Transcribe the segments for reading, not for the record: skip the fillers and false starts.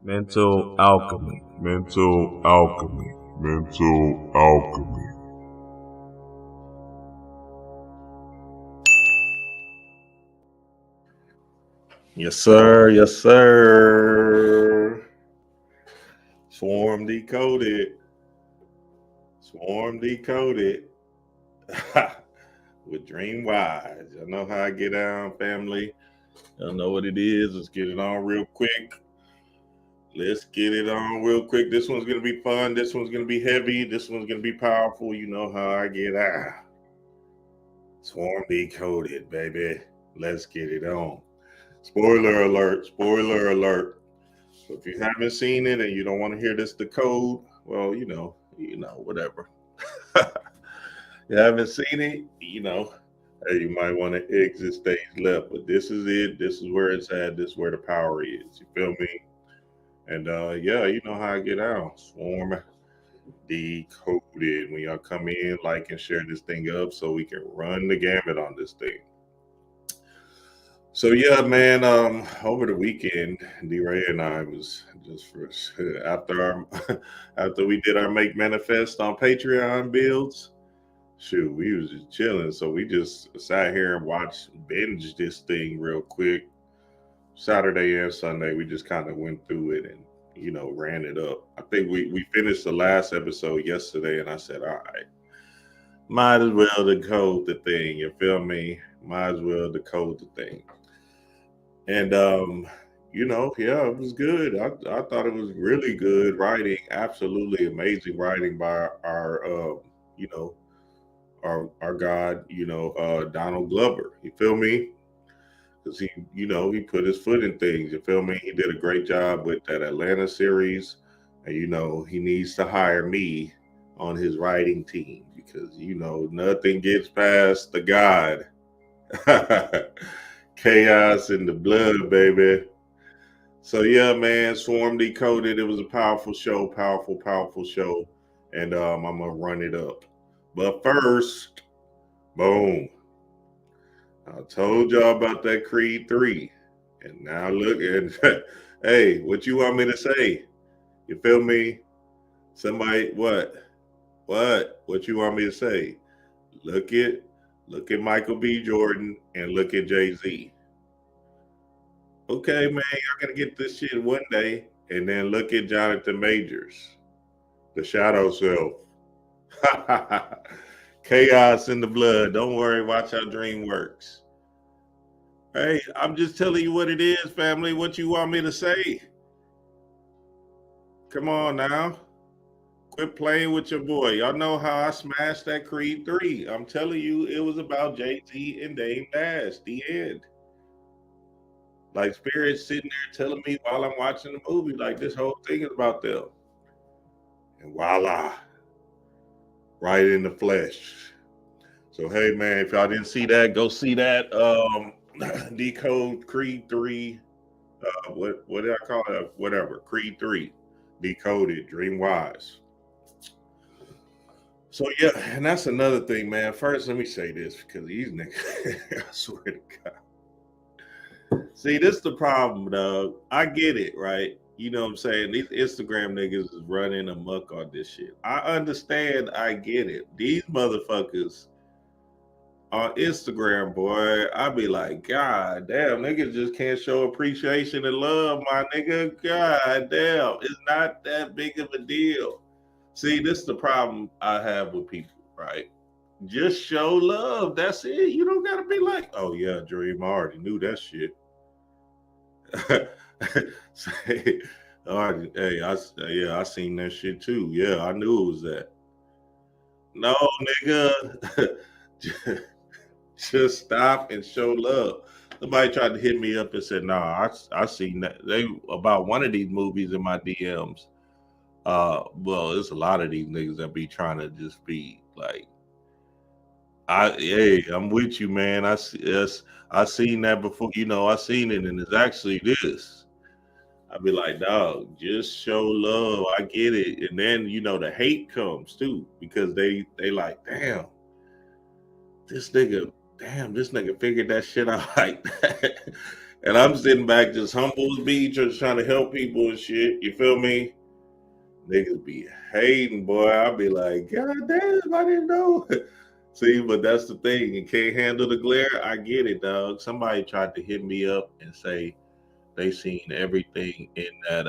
Mental alchemy. Mental alchemy. Mental alchemy. Yes, sir. Yes, sir. Swarm decoded. Swarm decoded. With Dream Wise. Y'all know how I get down, family. Y'all know what it is. Let's get it on real quick. Let's get it on real quick. This one's going to be fun. This one's going to be heavy. This one's going to be powerful. You know how I get out. Swarm decoded, baby. Let's get it on. Spoiler alert. Spoiler alert. So if you haven't seen it and you don't want to hear this decode, well, you know, whatever. You haven't seen it, hey, you might want to exit stage left. But this is it. This is where it's at. This is where the power is. You feel me? And yeah, you know how I get out. Swarm decoded. When y'all come in, like and share this thing up so we can run the gamut on this thing. So yeah, man. Over the weekend, D-Ray and I was just after we did our Make Manifest on Patreon builds. Shoot, we was just chilling, so we just sat here and binge this thing real quick. Saturday and Sunday, we just kind of went through it and ran it up. I think we finished the last episode yesterday, and I said, all right, might as well decode the thing. You feel me? Might as well decode the thing. And yeah, it was good. I thought it was really good writing, absolutely amazing writing by our God, Donald Glover. You feel me? Because he put his foot in things. You feel me? He did a great job with that Atlanta series. And he needs to hire me on his writing team because nothing gets past the God. Chaos in the blood, baby. So yeah, man, Swarm Decoded. It was a powerful show, powerful show. And I'm gonna run it up. But first, boom. I told y'all about that Creed 3. And now look at hey, what you want me to say? You feel me? Somebody what? What you want me to say? Look at Michael B. Jordan and look at Jay-Z. Okay, man, y'all gonna get this shit one day. And then look at Jonathan Majors, the shadow self. Chaos in the blood. Don't worry, watch how dream works. Hey, I'm just telling you what it is, family. What you want me to say? Come on now. Quit playing with your boy. Y'all know how I smashed that Creed 3. I'm telling you, it was about Jay-Z and Dame Dash. The end. Like Spirit's sitting there telling me while I'm watching the movie, like this whole thing is about them. And voila. Right in the flesh. So hey man, if y'all didn't see that, go see that. Decode Creed 3. What did I call it? Whatever. Creed 3. Decoded. Dream Wise. So yeah, and that's another thing, man. First, let me say this because these niggas, I swear to God. See, this is the problem, dog. I get it, right? You know what I'm saying? These Instagram niggas is running amok on this shit. I understand, I get it. These motherfuckers on Instagram, boy, I be like, God damn, niggas just can't show appreciation and love, my nigga. God damn, it's not that big of a deal. See, this is the problem I have with people, right? Just show love. That's it. You don't gotta be like, oh yeah, Dream, I already knew that shit. Say, hey, I seen that shit too. Yeah, I knew it was that. No, nigga. Just stop and show love. Somebody tried to hit me up and said, "Nah, I seen that they about one of these movies in my DMs." Well, there's a lot of these niggas that be trying to just be like, I'm with you, man. I seen that before. I seen it, and it's actually this. I'd be like, dog, just show love. I get it, and then the hate comes too because they like, this nigga figured that shit out like that. And I'm sitting back just humble as be, just trying to help people and shit. You feel me? Niggas be hating, boy. I'll be like, God damn, I didn't know. See, but that's the thing. You can't handle the glare. I get it, dog. Somebody tried to hit me up and say they seen everything in that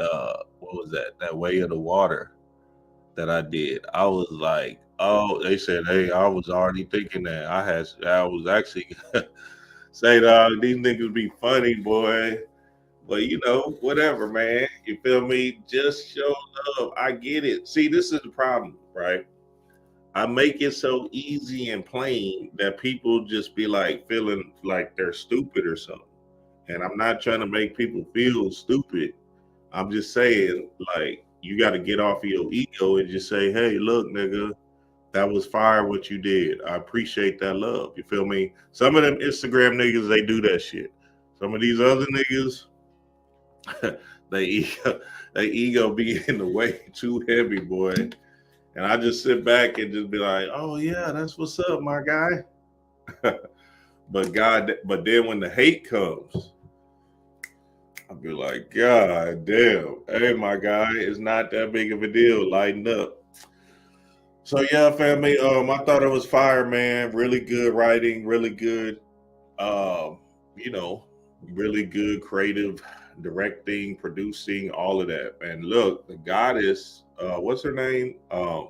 what was that? That Way of the Water that I did. I was like, oh, they said, hey, I was already thinking that. I was actually say, dog, these niggas be funny, boy. But you know, whatever, man. You feel me? Just show love. I get it. See, this is the problem, right? I make it so easy and plain that people just be like feeling like they're stupid or something. And I'm not trying to make people feel stupid. I'm just saying, like, you got to get off of your ego and just say, hey, look, nigga, that was fire what you did. I appreciate that love. You feel me? Some of them Instagram niggas, they do that shit. Some of these other niggas, they ego, they ego be in the way too heavy, boy. And I just sit back and just be like, oh yeah, that's what's up, my guy. but then when the hate comes, I'll be like, God damn, hey my guy, it's not that big of a deal. Lighten up. So yeah, family. I thought it was fire, man. Really good writing, really good um, you know, really good creative directing, producing, all of that. And look, the goddess, what's her name? Her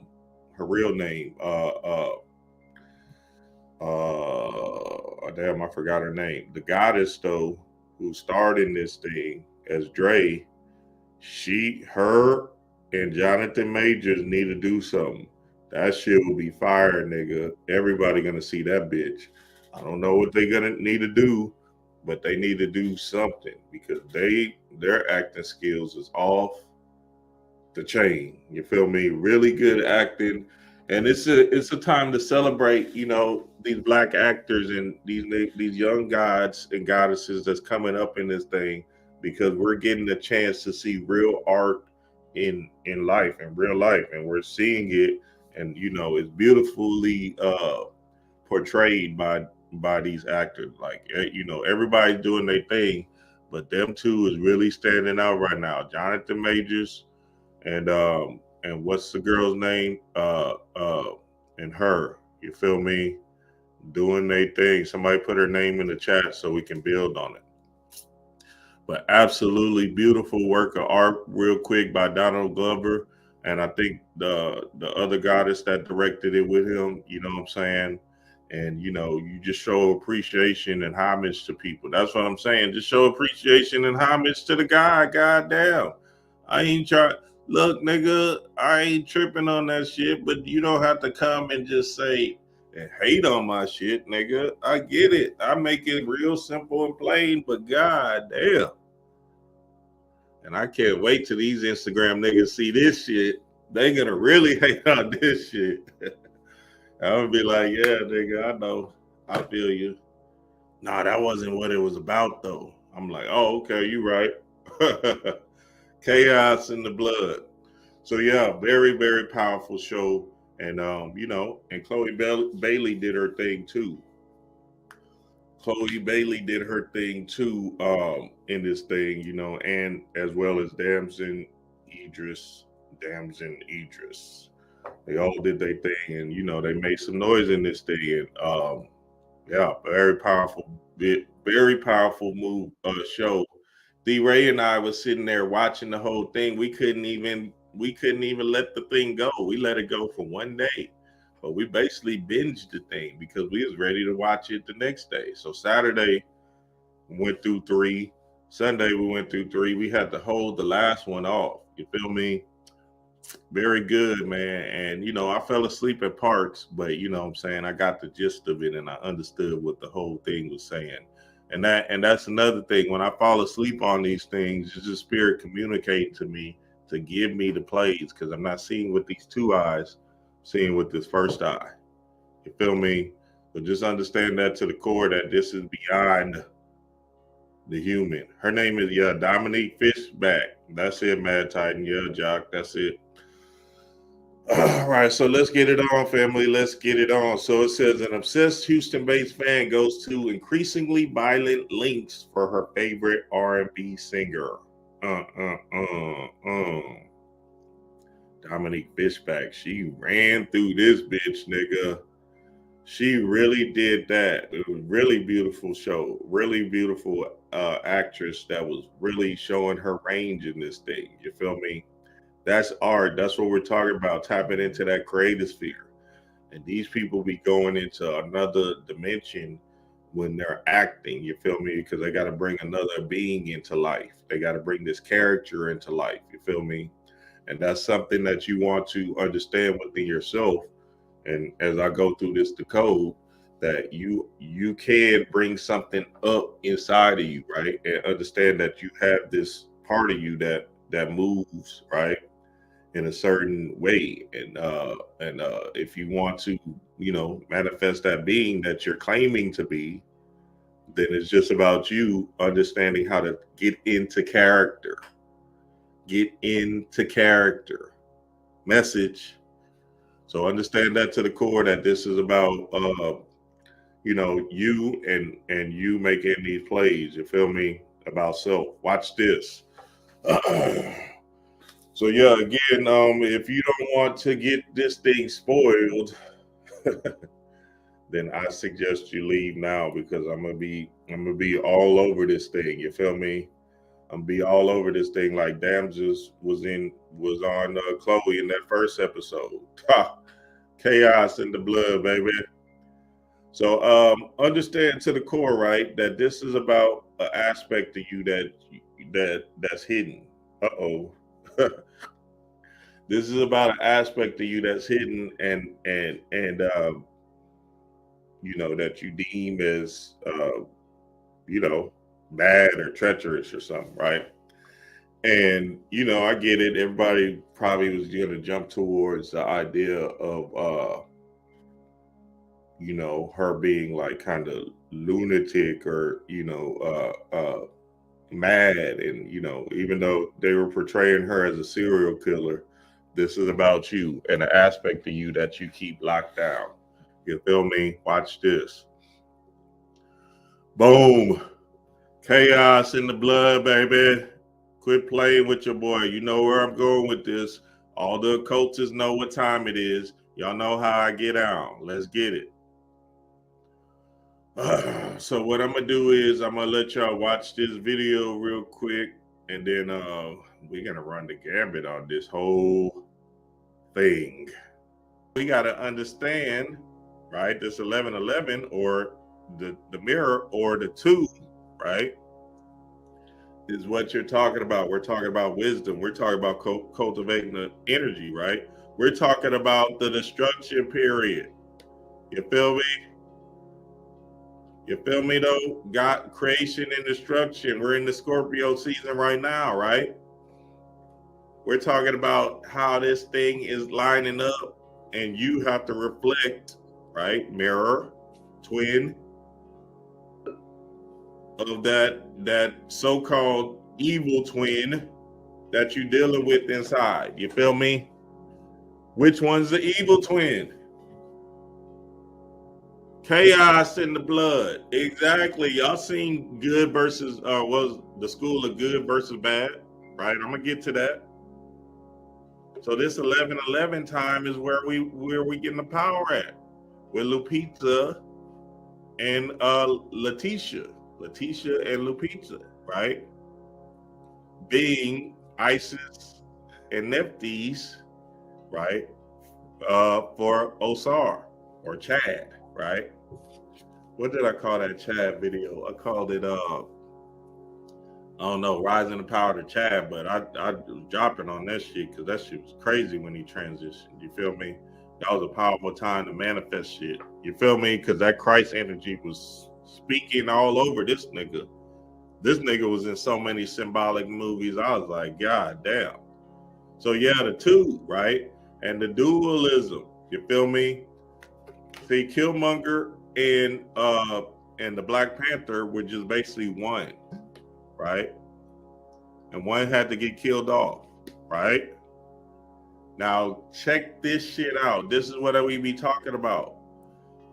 real name. Damn, I forgot her name. The goddess though, who starred in this thing as Dre, her and Jonathan Majors need to do something. That shit will be fire, nigga. Everybody gonna see that bitch. I don't know what they gonna need to do, but they need to do something because their acting skills is off the chain. You feel me? Really good acting, and it's a time to celebrate. You know, these black actors and these young gods and goddesses that's coming up in this thing because we're getting a chance to see real art in life, in real life, and we're seeing it, and you know, it's beautifully portrayed by these actors. Like you know, everybody's doing their thing, but them two is really standing out right now. Jonathan Majors and what's the girl's name? And her. You feel me? Doing their thing. Somebody put her name in the chat so we can build on it. But absolutely beautiful work of art, real quick by Donald Glover, and I think the other goddess that directed it with him. You know what I'm saying? And you know, you just show appreciation and homage to people. That's what I'm saying. Just show appreciation and homage to the guy. Goddamn, I ain't trying. Look, nigga, I ain't tripping on that shit, but you don't have to come and just say and hate on my shit, nigga. I get it. I make it real simple and plain, but god damn. And I can't wait till these Instagram niggas see this shit. They gonna really hate on this shit. I'm gonna be like, yeah, nigga, I know. I feel you. Nah, that wasn't what it was about though. I'm like, oh, okay, you right. Chaos in the blood. So yeah, very, very powerful show. And you know, and Bailey did her thing too. Chloe Bailey did her thing too in this thing, you know, and as well as Damson Idris. They all did their thing, and you know, they made some noise in this thing. And yeah, very powerful move show. D Ray and I was sitting there watching the whole thing. We couldn't even let the thing go. We let it go for one day. But we basically binged the thing because we was ready to watch it the next day. So Saturday we went through 3. Sunday we went through 3. We had to hold the last one off. You feel me? Very good, man. And you know, I fell asleep at parts, but you know what I'm saying, I got the gist of it and I understood what the whole thing was saying. And that's another thing. When I fall asleep on these things, it's just spirit communicating to me to give me the plays because I'm not seeing with these 2 eyes, I'm seeing with this first eye. You feel me? So just understand that to the core that this is beyond the human. Her name is Dominique Fishback. That's it, Mad Titan. Yeah, Jock. That's it. All right, so let's get it on, family. Let's get it on. So it says an obsessed Houston-based fan goes to increasingly violent lengths for her favorite R&B singer. Dominique Fishback. She ran through this bitch, nigga. She really did that. It was a really beautiful show. Really beautiful actress that was really showing her range in this thing. You feel me? That's art. That's what we're talking about. Tapping into that creative sphere. And these people be going into another dimension when they're acting. You feel me? Because they got to bring another being into life. They got to bring this character into life. You feel me? And that's something that you want to understand within yourself. And as I go through this decode, that you can bring something up inside of you, right? And understand that you have this part of you that moves, right, in a certain way. And if you want to, manifest that being that you're claiming to be, then it's just about you understanding how to get into character. Get into character. Message. So understand that to the core, that this is about you and you making these plays, you feel me, about self. Watch this. So yeah, again, if you don't want to get this thing spoiled, then I suggest you leave now, because I'm gonna be all over this thing. You feel me? I'm gonna be all over this thing like Damses was on Chloe in that first episode. Chaos in the blood, baby. So understand to the core, right, that this is about an aspect of you that's hidden. Uh-oh. This is about an aspect of you that's hidden and that you deem as bad or treacherous or something, right? And I get it. Everybody probably was gonna jump towards the idea of her being like kind of lunatic or mad, and even though they were portraying her as a serial killer, this is about you and an aspect of you that you keep locked down. You feel me? Watch this. Boom. Chaos in the blood, baby. Quit playing with your boy. You know where I'm going with this. All the occultists know what time it is. Y'all know how I get out. Let's get it. So what I'm gonna do is I'm gonna let y'all watch this video real quick, and then we're gonna run the gambit on this whole thing. We gotta understand, right? This 1111, or the mirror, or the two, right, is what you're talking about. We're talking about wisdom. We're talking about cultivating the energy, right? We're talking about the destruction period. You feel me? You feel me though? God, creation and destruction. We're in the Scorpio season right now, right? We're talking about how this thing is lining up, and you have to reflect, right? Mirror, twin of that so-called evil twin that you're dealing with inside. You feel me? Which one's the evil twin? Chaos in the blood. Exactly. Y'all seen good versus was the school of good versus bad, right? I'm gonna get to that. So this 1111 time is where we getting the power at, with Lupita and Letitia and Lupita, right? Being Isis and Nephthys, right? For Osar or Chad, right? What did I call that Chad video? I called it I don't know, Rising the Power to Chad, but I was dropping on that shit because that shit was crazy when he transitioned. You feel me? That was a powerful time to manifest shit. You feel me? Because that Christ energy was speaking all over this nigga. This nigga was in so many symbolic movies. I was like, God damn. So yeah, the two, right? And the dualism. You feel me? See, Killmonger and the Black Panther were just basically one, right? And one had to get killed off, right? Now, check this shit out. This is what we be talking about.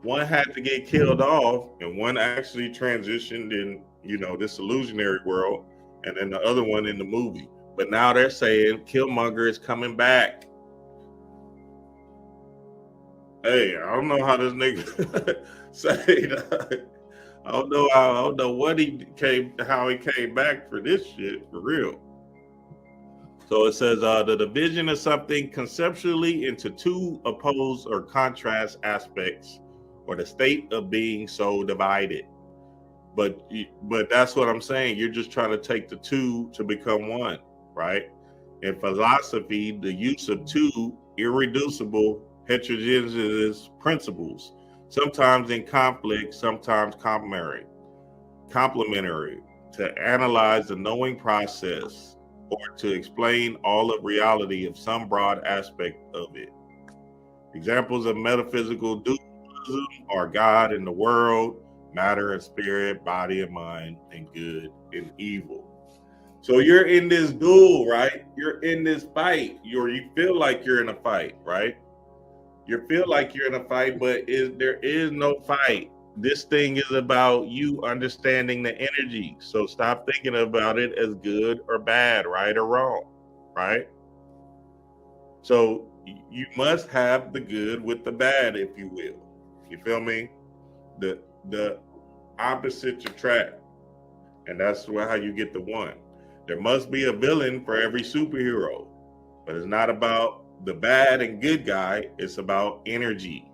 One had to get killed off, and one actually transitioned in, this illusionary world, and then the other one in the movie. But now they're saying Killmonger is coming back. Hey, I don't know how this nigga say that. I don't know how he came back for this shit, for real. So it says the division of something conceptually into two opposed or contrast aspects, or the state of being so divided. But that's what I'm saying. You're just trying to take the two to become one, right? In philosophy, the use of two irreducible heterogeneous principles, sometimes in conflict, sometimes complementary, to analyze the knowing process or to explain all of reality of some broad aspect of it. Examples of metaphysical dualism are God and the world, matter and spirit, body and mind, and good and evil. So you're in this duel, right? You're in this fight. You feel like you're in a fight, right? You feel like you're in a fight, but there is no fight. This thing is about you understanding the energy. So stop thinking about it as good or bad, right or wrong, right? So you must have the good with the bad, if you will. You feel me? The opposites attract, and that's how you get the one. There must be a villain for every superhero, but it's not about the bad and good guy. It's about energy.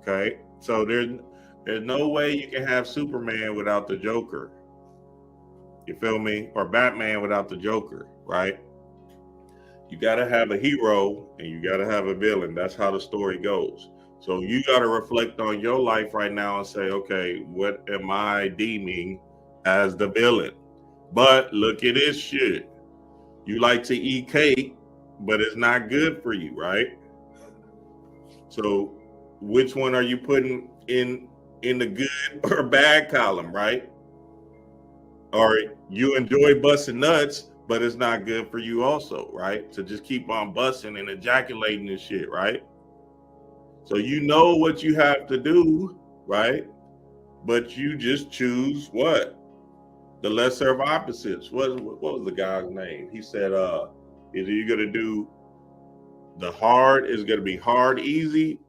Okay, so there's no way you can have Superman without the Joker. You feel me? Or Batman without the Joker, right? You got to have a hero and you got to have a villain. That's how the story goes. So you got to reflect on your life right now and say, okay, what am I deeming as the villain? But look at this shit. You like to eat cake, but it's not good for you, right? So which one are you putting in the good or bad column, right? Or you enjoy busting nuts, but it's not good for you also, right? To just keep on busting and ejaculating and shit, right? So you know what you have to do, right? But you just choose what? The lesser of opposites. What was the guy's name? He said, either you're gonna do the hard is gonna be hard easy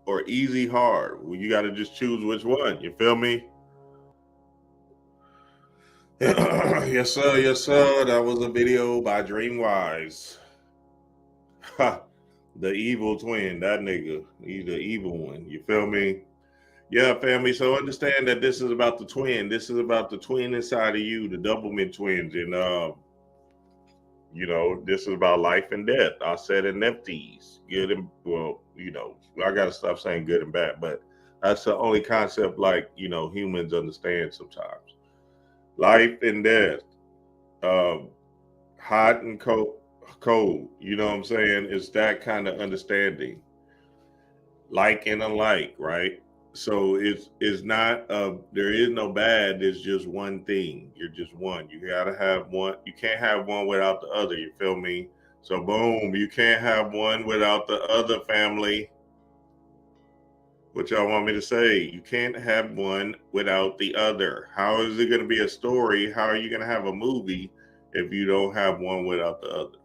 or easy hard. Well, you gotta just choose which one. You feel me? Yes, sir, yes, sir. That was a video by Dreamwise. The evil twin, that nigga. He's the evil one. You feel me? Yeah, family. So understand that this is about the twin. This is about the twin inside of you, the Doublemint twins. And this is about life and death. I said in Nepties. Good and I gotta stop saying good and bad, but that's the only concept humans understand sometimes. Life and death. Hot and cold. You know what I'm saying? It's that kind of understanding. Like and alike, right? So it's not there is no bad, there's just one thing. You're just one. You gotta have one. You can't have one without the other, you feel me? So boom, you can't have one without the other, family. What y'all want me to say? You can't have one without the other. How is it gonna be a story? How are you gonna have a movie if you don't have one without the other?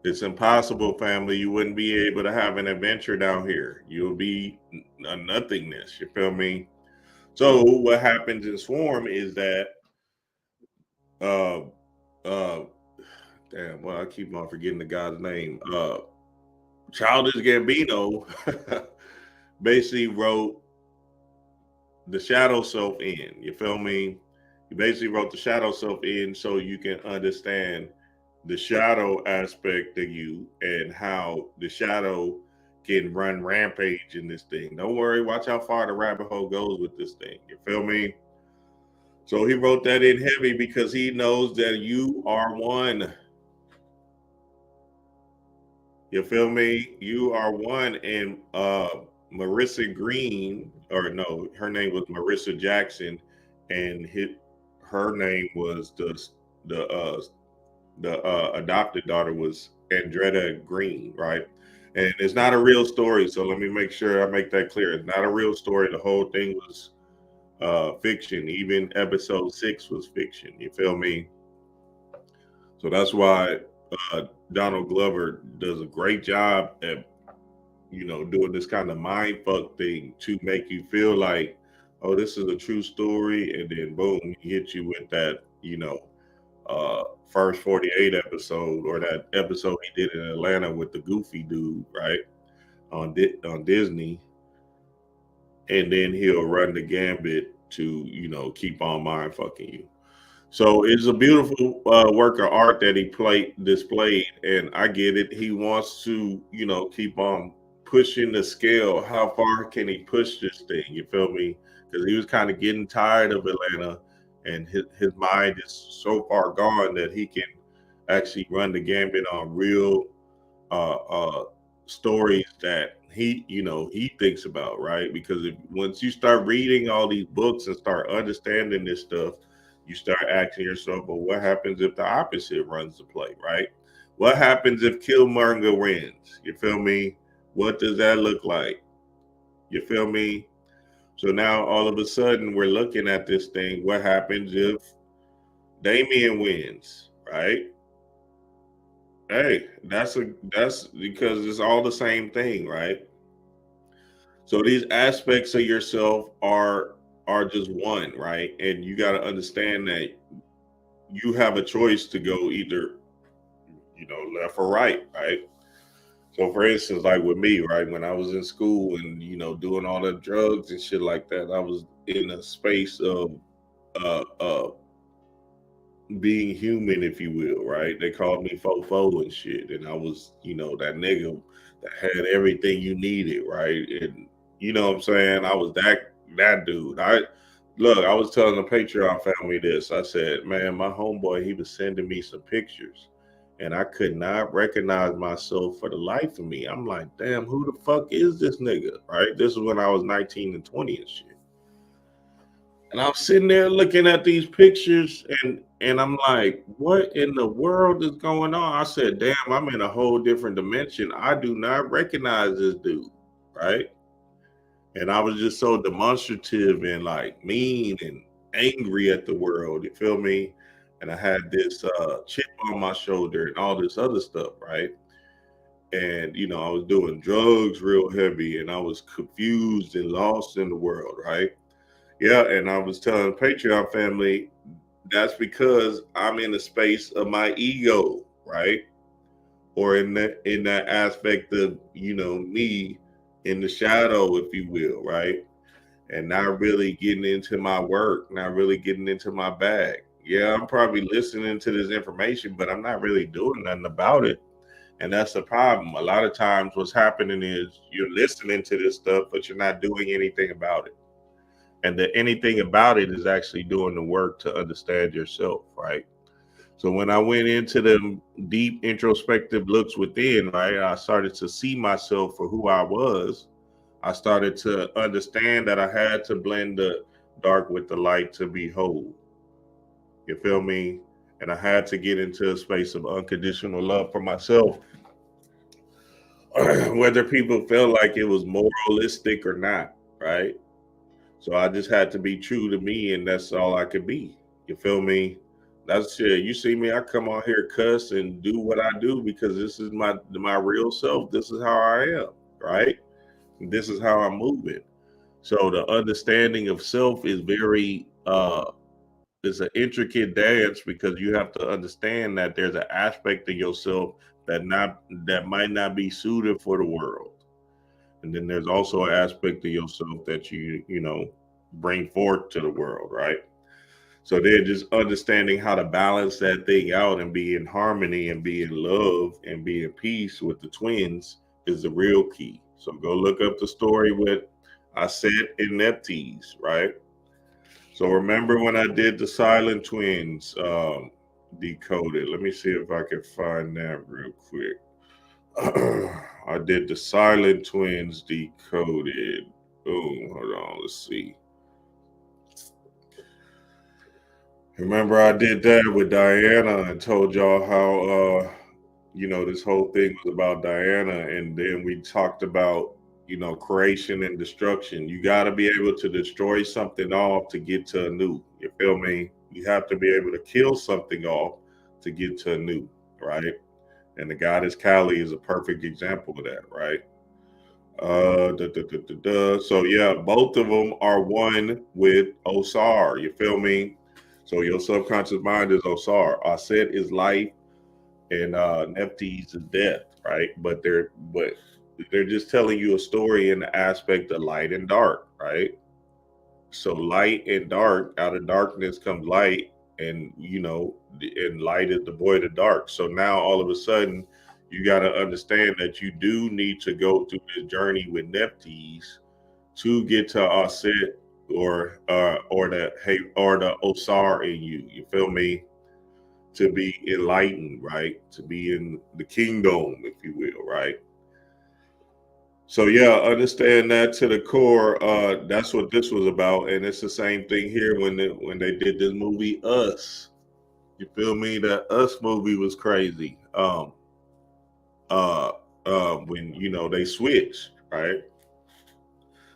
It's impossible, family. You wouldn't be able to have an adventure down here. You'll be a nothingness. You feel me? So what happens in Swarm is that, uh, uh, damn, well, I keep on forgetting the guy's name. Childish Gambino basically wrote the shadow self in. You feel me? He basically wrote the shadow self in so you can understand the shadow aspect of you and how the shadow can run rampage in this thing. Don't worry, watch how far the rabbit hole goes with this thing. You feel me? So he wrote that in heavy because he knows that you are one. You feel me? You are one. And Marissa Greene, or no, her name was Marissa Jackson, and her name was the adopted daughter was Andrea Greene, right? And it's not a real story, so let me make sure I make that clear. It's not a real story. The whole thing was fiction. Even episode 6 was fiction. You feel me? So that's why Donald Glover does a great job at doing this kind of mind fuck thing to make you feel like, oh, this is a true story, and then boom, he hits you with that, first 48 episode, or that episode he did in Atlanta with the goofy dude, right? On Disney, and then he'll run the gambit to, keep on mind fucking you. So it's a beautiful work of art that he displayed, and I get it. He wants to, keep on pushing the scale. How far can he push this thing? You feel me? Because he was kind of getting tired of Atlanta, and his mind is so far gone that he can actually run the gambit on real stories that he thinks about, right? Because once you start reading all these books and start understanding this stuff, you start asking yourself, well, what happens if the opposite runs the play, right? What happens if Killmonger wins? You feel me? What does that look like? You feel me? So now all of a sudden we're looking at this thing. What happens if Damien wins, right? Hey, that's because it's all the same thing, right? So these aspects of yourself are just one, right? And you got to understand that you have a choice to go either, left or right, right? So for instance, like with me, right, when I was in school and, doing all the drugs and shit like that, I was in a space of being human, if you will, right? They called me fofo and shit. And I was, that nigga that had everything you needed, right? And you know what I'm saying? I was that dude. I was telling the Patreon family this. I said, man, my homeboy, he was sending me some pictures, and I could not recognize myself for the life of me. I'm like, damn, who the fuck is this nigga? Right? This is when I was 19 and 20 and shit. And I'm sitting there looking at these pictures, and I'm like, what in the world is going on? I said, damn, I'm in a whole different dimension. I do not recognize this dude, right? And I was just so demonstrative and like mean and angry at the world, you feel me? And I had this chip on my shoulder and all this other stuff, right? And I was doing drugs real heavy, and I was confused and lost in the world, right? Yeah, and I was telling Patreon family, that's because I'm in the space of my ego, right? Or in that aspect of, me in the shadow, if you will, right? And not really getting into my work, not really getting into my bag. Yeah, I'm probably listening to this information, but I'm not really doing nothing about it. And that's the problem. A lot of times what's happening is you're listening to this stuff, but you're not doing anything about it. And the anything about it is actually doing the work to understand yourself, right? So when I went into the deep introspective looks within, right, I started to see myself for who I was. I started to understand that I had to blend the dark with the light to be whole. You feel me? And I had to get into a space of unconditional love for myself, whether people felt like it was moralistic or not, right? So I just had to be true to me, and that's all I could be. You feel me? That's it. You see me, I come on here, cuss, and do what I do because this is my real self. This is how I am, right? This is how I'm moving. So the understanding of self is very it's an intricate dance because you have to understand that there's an aspect of yourself that might not be suited for the world. And then there's also an aspect of yourself that you bring forth to the world, right? So they're just understanding how to balance that thing out and be in harmony and be in love and be in peace with the twins is the real key. So go look up the story with I said Neptes, right? So remember when I did the silent twins decoded. Let me see if I can find that real quick. I did the silent twins decoded. Oh, hold on, let's see. Remember I did that with Diana and told y'all how this whole thing was about Diana, and then we talked about, creation and destruction. You got to be able to destroy something off to get to a new. You feel me? You have to be able to kill something off to get to a new, right? And the goddess Kali is a perfect example of that, right? So yeah, both of them are one with Osar. You feel me? So your subconscious mind is Osar. Aset is life, and Nephthys is death, right? But they're just telling you a story in the aspect of light and dark, right? So light and dark, out of darkness comes light, and and light is devoid of dark. So now all of a sudden, you got to understand that you do need to go through this journey with Nephthys to get to Aset, or the Osar in you. You feel me? To be enlightened, right? To be in the kingdom, if you will, right? So yeah, understand that to the core. That's what this was about, and it's the same thing here when they did this movie Us. You feel me? That Us movie was crazy. Uh, when they switched, right,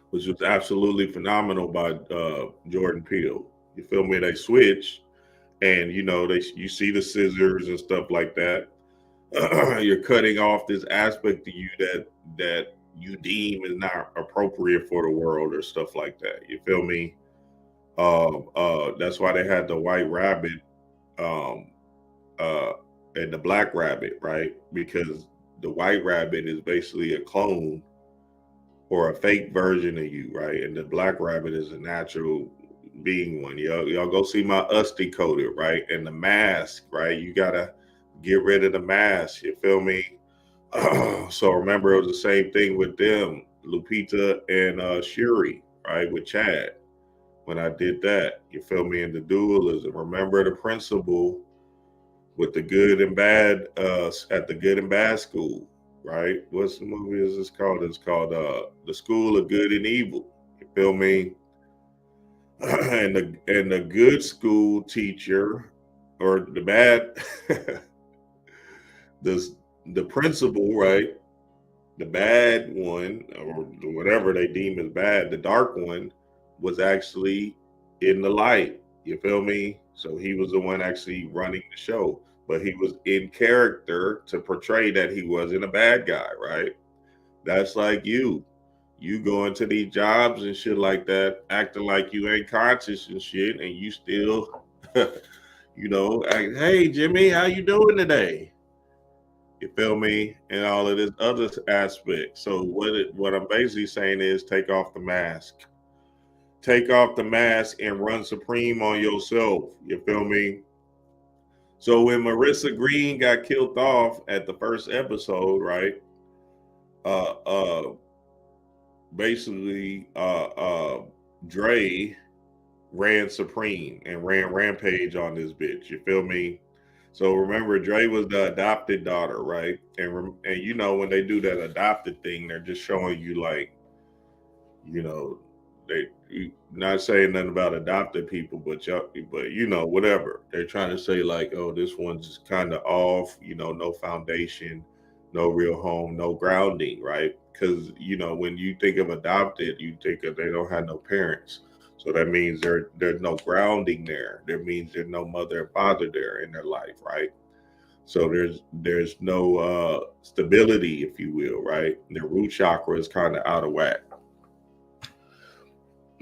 which was absolutely phenomenal by Jordan Peele. You feel me? They switched, and you see the scissors and stuff like that. You're cutting off this aspect of you that you deem is not appropriate for the world or stuff like that. You feel me? That's why they had the white rabbit um, uh, and the black rabbit, right? Because the white rabbit is basically a clone or a fake version of you, right? And the black rabbit is a natural being one. Y'all go see my Us Decoded, right? And the mask, right? You gotta get rid of the mask. You feel me? So remember, it was the same thing with them, Lupita and Shuri, right? With Chad, when I did that. You feel me? In the dualism. Remember the principle with the good and bad at the good and bad school, right? What's the movie is this called? It's called The School of Good and Evil. You feel me? And the good school teacher, or the bad the the principal, right? The bad one, or whatever they deem as bad, the dark one, was actually in the light. You feel me? So he was the one actually running the show, but he was in character to portray that he wasn't a bad guy, right? That's like you go into these jobs and shit like that, acting like you ain't conscious and shit, and you still, hey Jimmy, how you doing today? You feel me? And all of this other aspect. So what I'm basically saying is take off the mask. Take off the mask and run supreme on yourself. You feel me? So when Marissa Greene got killed off at the first episode, right? Uh uh basically Dre ran supreme and ran rampage on this bitch. You feel me? So remember, Dre was the adopted daughter, right? And when they do that adopted thing, they're just showing you like, they not saying nothing about adopted people, but whatever. They're trying to say like, oh, this one's kind of off, no foundation, no real home, no grounding, right? Because when you think of adopted, you think of they don't have no parents. So that means there's no grounding there. That means there's no mother and father there in their life, right? So there's no stability, if you will, right? Their root chakra is kind of out of whack.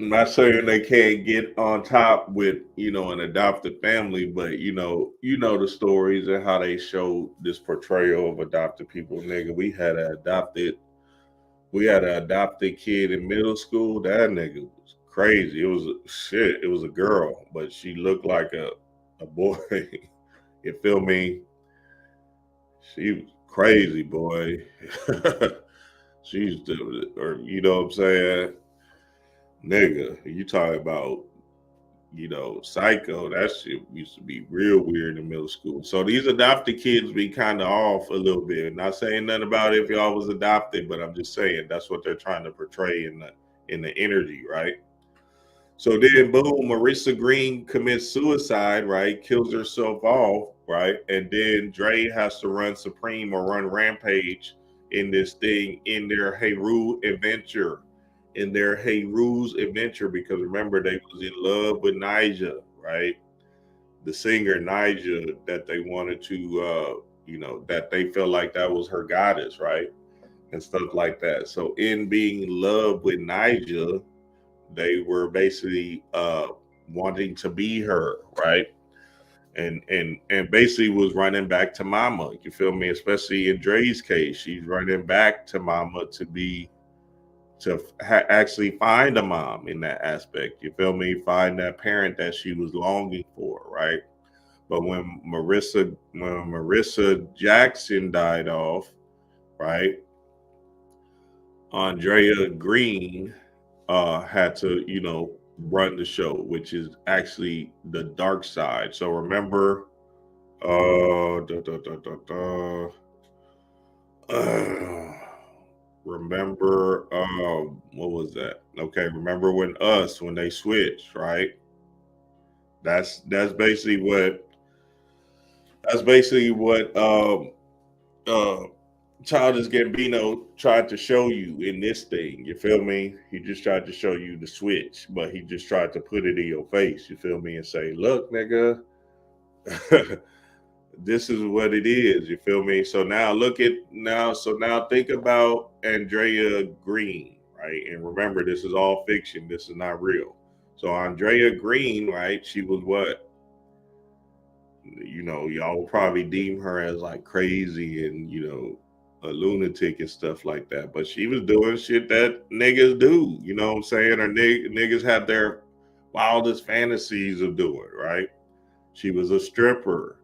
I'm not saying they can't get on top with an adopted family, but the stories and how they showed this portrayal of adopted people. Nigga, we had an adopted kid in middle school. That nigga was crazy. It was a girl, but she looked like a boy. You feel me? She was crazy, boy. She's or what I'm saying? Nigga, you talking about, psycho. That shit used to be real weird in middle school. So these adopted kids be kind of off a little bit. Not saying nothing about if y'all was adopted, but I'm just saying that's what they're trying to portray in the energy, right? So then boom, Marissa Greene commits suicide, right? Kills herself off. right? And then Dre has to run supreme or run rampage in this thing in their Heru adventure. In their Heru's adventure, because remember they was in love with Nija, right? The singer Nija, that they wanted to that they felt like that was her goddess, right? And stuff like that. So in being in love with Nija, they were basically wanting to be her, right? And basically was running back to mama. You feel me? Especially in Dre's case, she's running back to mama to actually find a mom in that aspect. You feel me? Find that parent that she was longing for, right? But when Marissa Jackson died off, right? Andrea Greene had to, run the show, which is actually the dark side. So remember, da, da, da, da, da, remember, what was that? Okay, remember when they switched, right? That's basically what uh Childish Gambino tried to show you in this thing. You feel me? He just tried to show you the switch, but he just tried to put it in your face. You feel me? And say, "Look, nigga, this is what it is." You feel me? So now now think about Andrea Greene, right? And remember, this is all fiction. This is not real. So Andrea Greene, right? She was what? Y'all will probably deem her as like crazy and a lunatic and stuff like that. But she was doing shit that niggas do. You know what I'm saying? Or niggas have their wildest fantasies of doing, right? She was a stripper.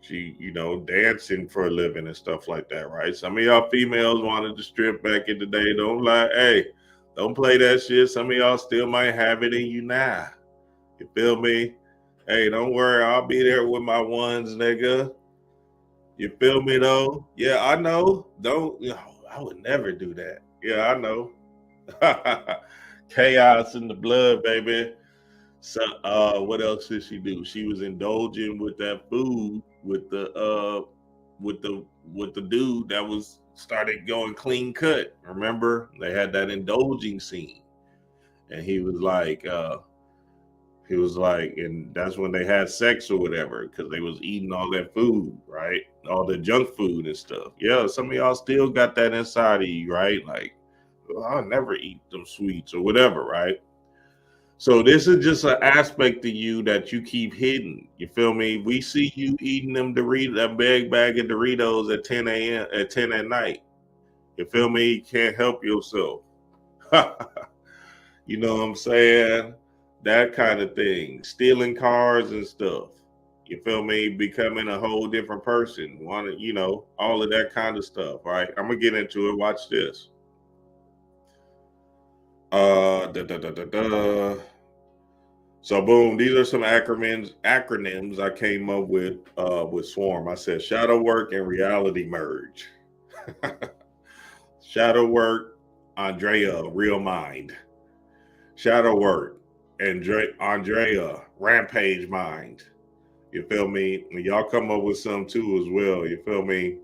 She, dancing for a living and stuff like that, right? Some of y'all females wanted to strip back in the day. Don't lie. Hey, don't play that shit. Some of y'all still might have it in you now. You feel me? Hey, don't worry. I'll be there with my ones, nigga. You feel me though? Yeah, I know. Don't I would never do that. Yeah, I know. Chaos in the blood, baby. So what else did she do? She was indulging with that food with the dude that was started going clean cut. Remember? They had that indulging scene. And he was like, and that's when they had sex or whatever, because they was eating all that food, right? All the junk food and stuff. Yeah, some of y'all still got that inside of you, right? Like, well, I'll never eat them sweets or whatever, right? So this is just an aspect of you that you keep hidden. You feel me? We see you eating them Doritos, that big bag of Doritos at 10 a.m. at 10 at night. You feel me? You can't help yourself. You know what I'm saying? That kind of thing. Stealing cars and stuff. You feel me? Becoming a whole different person. All of that kind of stuff. Right? I'm gonna get into it. Watch this. Da, da, da, da, da. So boom, these are some acronyms I came up with Swarm. I said shadow work and reality merge. Shadow work, Andrea, real mind. Shadow work, Andrea, rampage mind. You feel me? And y'all come up with some too as well. You feel me?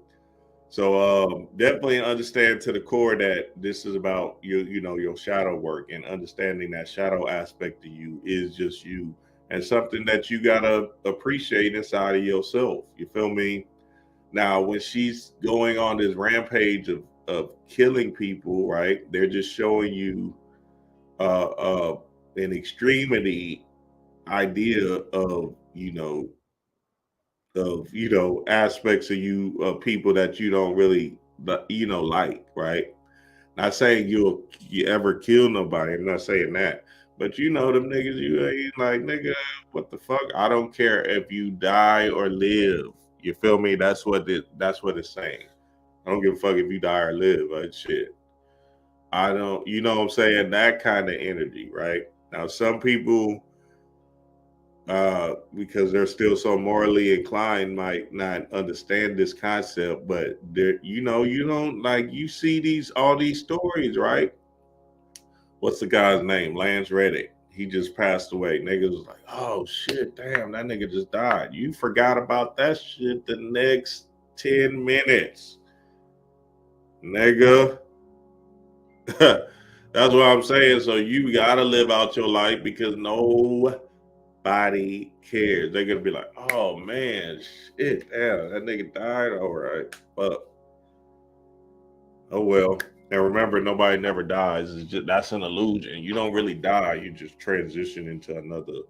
So definitely understand to the core that this is about your shadow work, and understanding that shadow aspect of you is just you, and something that you gotta appreciate inside of yourself. You feel me? Now when she's going on this rampage of killing people, right? They're just showing you an extremity idea of aspects of you, of people that you don't really like, right? Not saying you ever kill nobody. I'm not saying that, but them niggas you ain't like, nigga, what the fuck? I don't care if you die or live. You feel me? That's what it's saying. I don't give a fuck if you die or live. Shit. I don't. You know what I'm saying? That kind of energy, right? Now some people, because they're still so morally inclined, might not understand this concept, but you don't, like, you see all these stories, right? What's the guy's name? Lance Reddick. he just passed away. Niggas was like, oh shit, damn, that nigga just died. You forgot about that shit the next 10 minutes. Nigga. That's what I'm saying. So you gotta live out your life because nobody cares. They're gonna be like, oh man, shit, damn, that nigga died. All right. But oh well. And remember, nobody never dies. It's just that's an illusion. You don't really die, you just transition into another,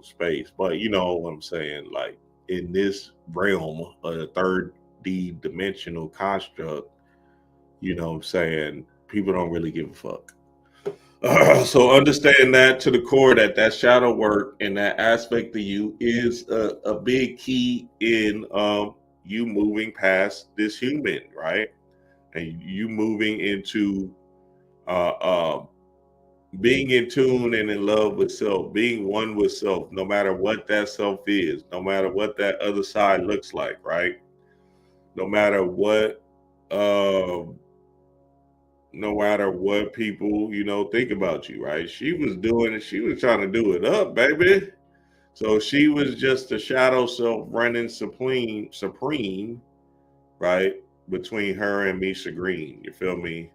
space. But you know what I'm saying? Like in this realm of the third D dimensional construct, you know what I'm saying? People don't really give a fuck. So understand that to the core that shadow work and that aspect of you is a big key in you moving past this human, right? And you moving into uh, uh, being in tune and in love with self, being one with self, no matter what that self is, no matter what that other side looks like, right? No matter what um no matter what people, think about you, right? She was doing it, she was trying to do it up, baby. So she was just a shadow self running supreme, right? Between her and Misha Greene. You feel me?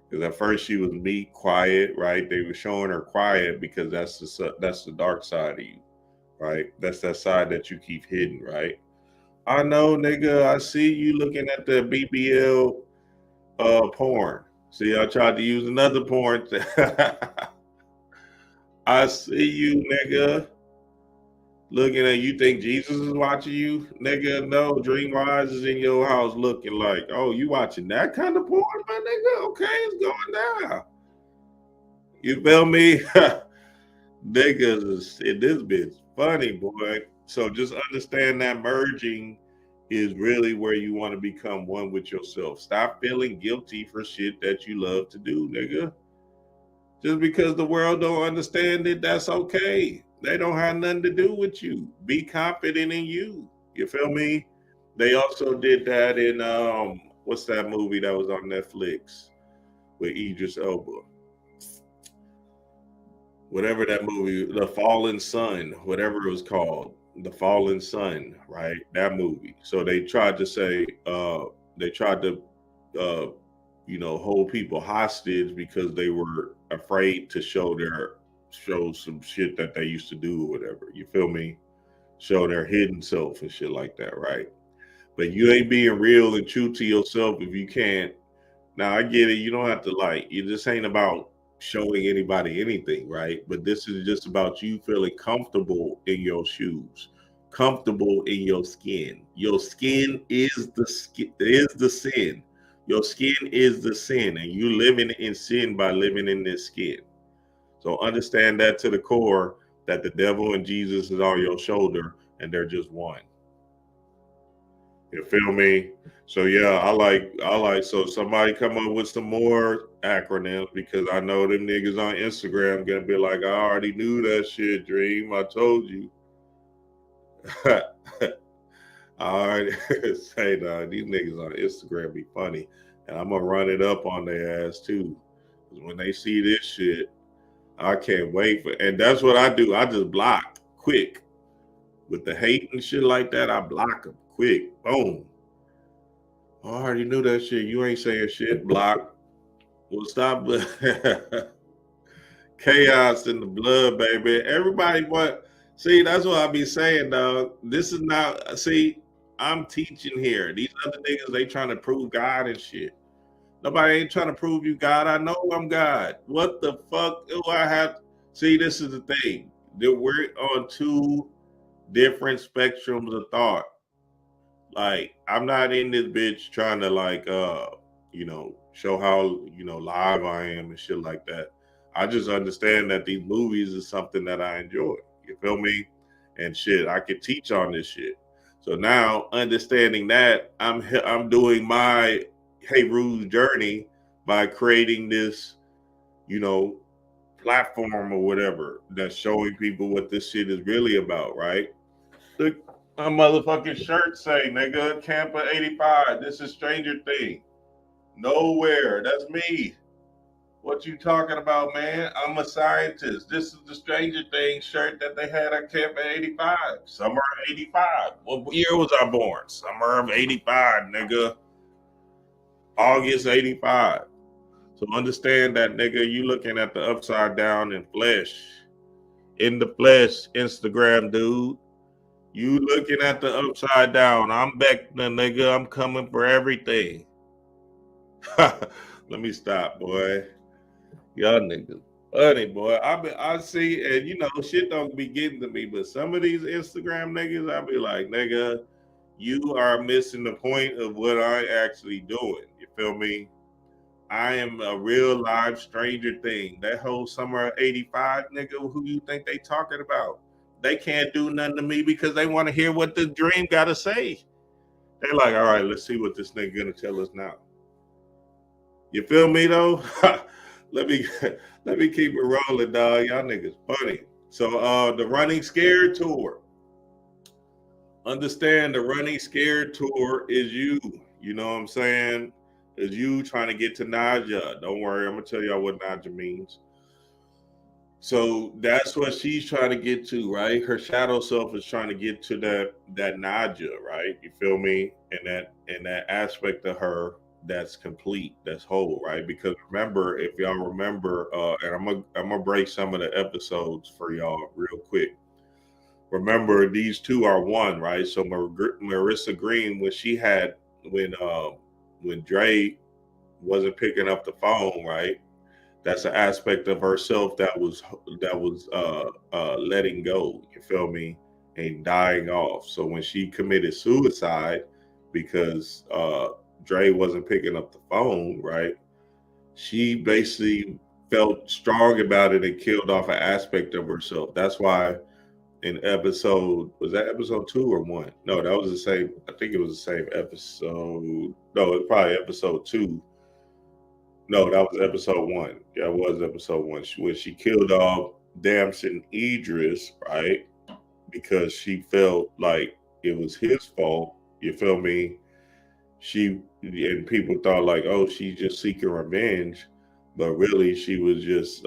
Because at first she was meek, quiet, right? They were showing her quiet because that's the dark side of you, right? That's that side that you keep hidden, right? I know, nigga. I see you looking at the BBL porn. See, I tried to use another porn. I see you, nigga. Looking at you, think Jesus is watching you, nigga? No, Dreamwise is in your house looking like, oh, you watching that kind of porn, my nigga? Okay, it's going down. You feel me? Niggas in this bitch funny, boy. So just understand that merging is really where you want to become one with yourself. Stop feeling guilty for shit that you love to do, nigga. Just because the world don't understand it, that's okay. They don't have nothing to do with you. Be confident in you. You feel me? They also did that in what's that movie that was on Netflix with Idris Elba? Whatever that movie, The Fallen Sun, whatever it was called, The Fallen Sun, right? That movie. So they tried to say, they tried to, hold people hostage because they were afraid to show some shit that they used to do or whatever. You feel me? Show their hidden self and shit like that, right? But you ain't being real and true to yourself if you can't. Now I get it. You don't have to like. It just ain't about showing anybody anything, right? But this is just about you feeling comfortable in your shoes, comfortable in your skin. Your skin is the sin. Your skin is the sin, and you living in sin by living in this skin. So understand that to the core that the devil and Jesus is on your shoulder, and they're just one. You feel me? So yeah, I like so somebody come up with some more acronyms because I know them niggas on Instagram gonna be like, I already knew that shit, Dream. I told you. I already say nah, these niggas on Instagram be funny. And I'm gonna run it up on their ass too. Cause when they see this shit, I can't wait for and that's what I do. I just block quick. With the hate and shit like that, I block them quick. Boom. I already knew that shit. You ain't saying shit. Block. Well, stop. Chaos in the blood, baby. Everybody, what? See, that's what I be saying, dog. This is not. See, I'm teaching here. These other niggas, they trying to prove God and shit. Nobody ain't trying to prove you God. I know I'm God. What the fuck do I have? See, this is the thing. That we're on two different spectrums of thought. Like I'm not in this bitch trying to like show how live I am and shit like that. I just understand that these movies is something that I enjoy. You feel me? And shit, I could teach on this shit. So now understanding that I'm doing my Hey Rue's journey by creating this, you know, platform or whatever that's showing people what this shit is really about, right? Look, my motherfucking shirt say, nigga, Camper 85. This is Stranger Thing. Nowhere. That's me. What you talking about, man? I'm a scientist. This is the Stranger Things shirt that they had at camp at 85. Summer of 85. What year was I born? Summer of 85, nigga. August 85. So understand that, nigga, you looking at the upside down in flesh. In the flesh, Instagram dude. You looking at the upside down. I'm back, nigga. I'm coming for everything. Let me stop, boy. Y'all niggas funny, boy. I see, and you know, shit don't be getting to me, but some of these Instagram niggas, I be like, nigga, you are missing the point of what I actually doing. You feel me? I am a real live Stranger Thing. That whole summer of 85, nigga, who you think they talking about? They can't do nothing to me because they want to hear what the dream gotta say. They're like, all right, let's see what this nigga gonna tell us now. You feel me though? let me keep it rolling, dog. Y'all niggas funny. So the Running Scared tour. Understand the Running Scared tour is you. You know what I'm saying? Is you trying to get to Naja. Don't worry, I'm gonna tell y'all what Naja means. So that's what she's trying to get to, right? Her shadow self is trying to get to that Naja, right? You feel me? And that aspect of her that's complete, that's whole, right? Because remember, if y'all remember, and I'm gonna break some of the episodes for y'all real quick. Remember, these two are one, right? So Marissa Greene, when Dre wasn't picking up the phone, right? That's an aspect of herself that was letting go. You feel me? And dying off. So when she committed suicide because Dre wasn't picking up the phone, right? She basically felt strong about it and killed off an aspect of herself. That's why in was that episode 2 or 1? No, that was the same. I think it was the same episode. No, it's probably episode 2. No, that was episode 1. Yeah, it was episode 1. When she killed off Damson Idris, right? Because she felt like it was his fault. You feel me? And people thought like, oh, she's just seeking revenge, but really she was just,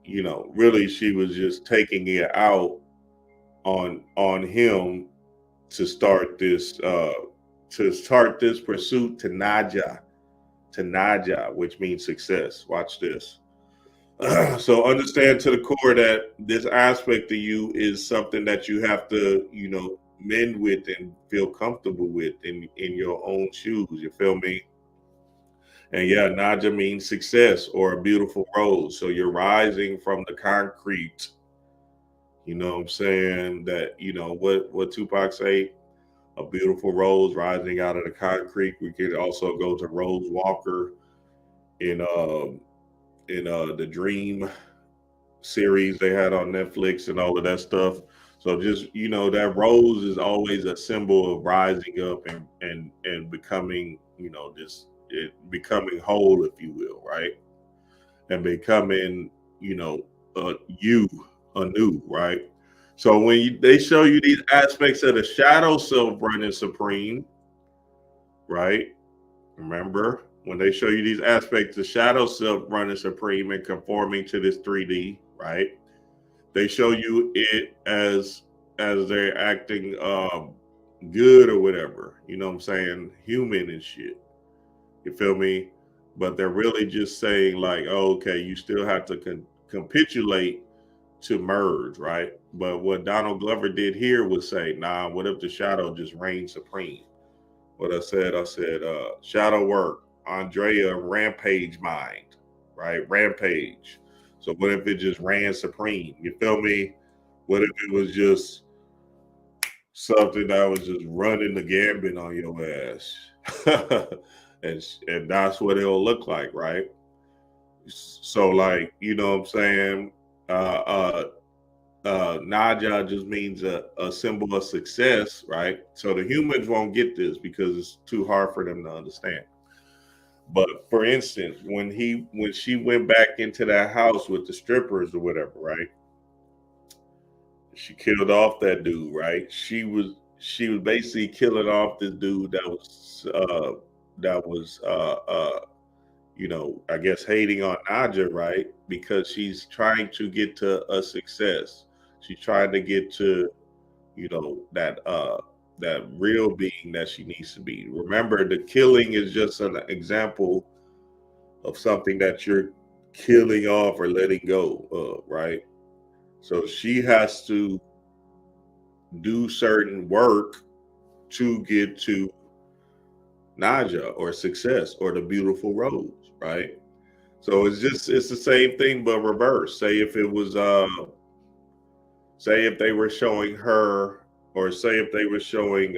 really she was just taking it out on him to start this pursuit to Naja, which means success. Watch this. So understand to the core that this aspect of you is something that you have to, mend with and feel comfortable with in your own shoes. You feel me? And yeah, Naja means success or a beautiful rose. So you're rising from the concrete. You know what I'm saying? That, what Tupac say? A beautiful rose rising out of the concrete. We could also go to Rose Walker in the Dream series they had on Netflix and all of that stuff. So just that rose is always a symbol of rising up and becoming becoming whole, if you will, right? And becoming you anew, right? So when they show you these aspects of the shadow self running supreme, right? Remember when they show you these aspects of shadow self running supreme and conforming to this 3D, right? They show you it as they're acting good or whatever. You know what I'm saying? Human and shit. You feel me? But they're really just saying like, oh, okay, you still have to capitulate to merge, right? But what Donald Glover did here was say, nah, what if the shadow just reigns supreme? What I said, shadow work, Andrea, rampage mind, right? Rampage. So what if it just ran supreme? You feel me? What if it was just something that was just running the gambit on your ass? and that's what it'll look like, right? So like, you know what I'm saying? Naja just means a symbol of success, right? So the humans won't get this because it's too hard for them to understand. But for instance, when she went back into that house with the strippers or whatever, right? She killed off that dude, right? She was basically killing off this dude that was I guess hating on Naja, right? Because she's trying to get to a success. She's trying to get to, that real being that she needs to be. Remember, the killing is just an example of something that you're killing off or letting go of, right? So she has to do certain work to get to Naja or success or the beautiful rose, right? So it's the same thing but reverse. Say if they were showing her, or say if they were showing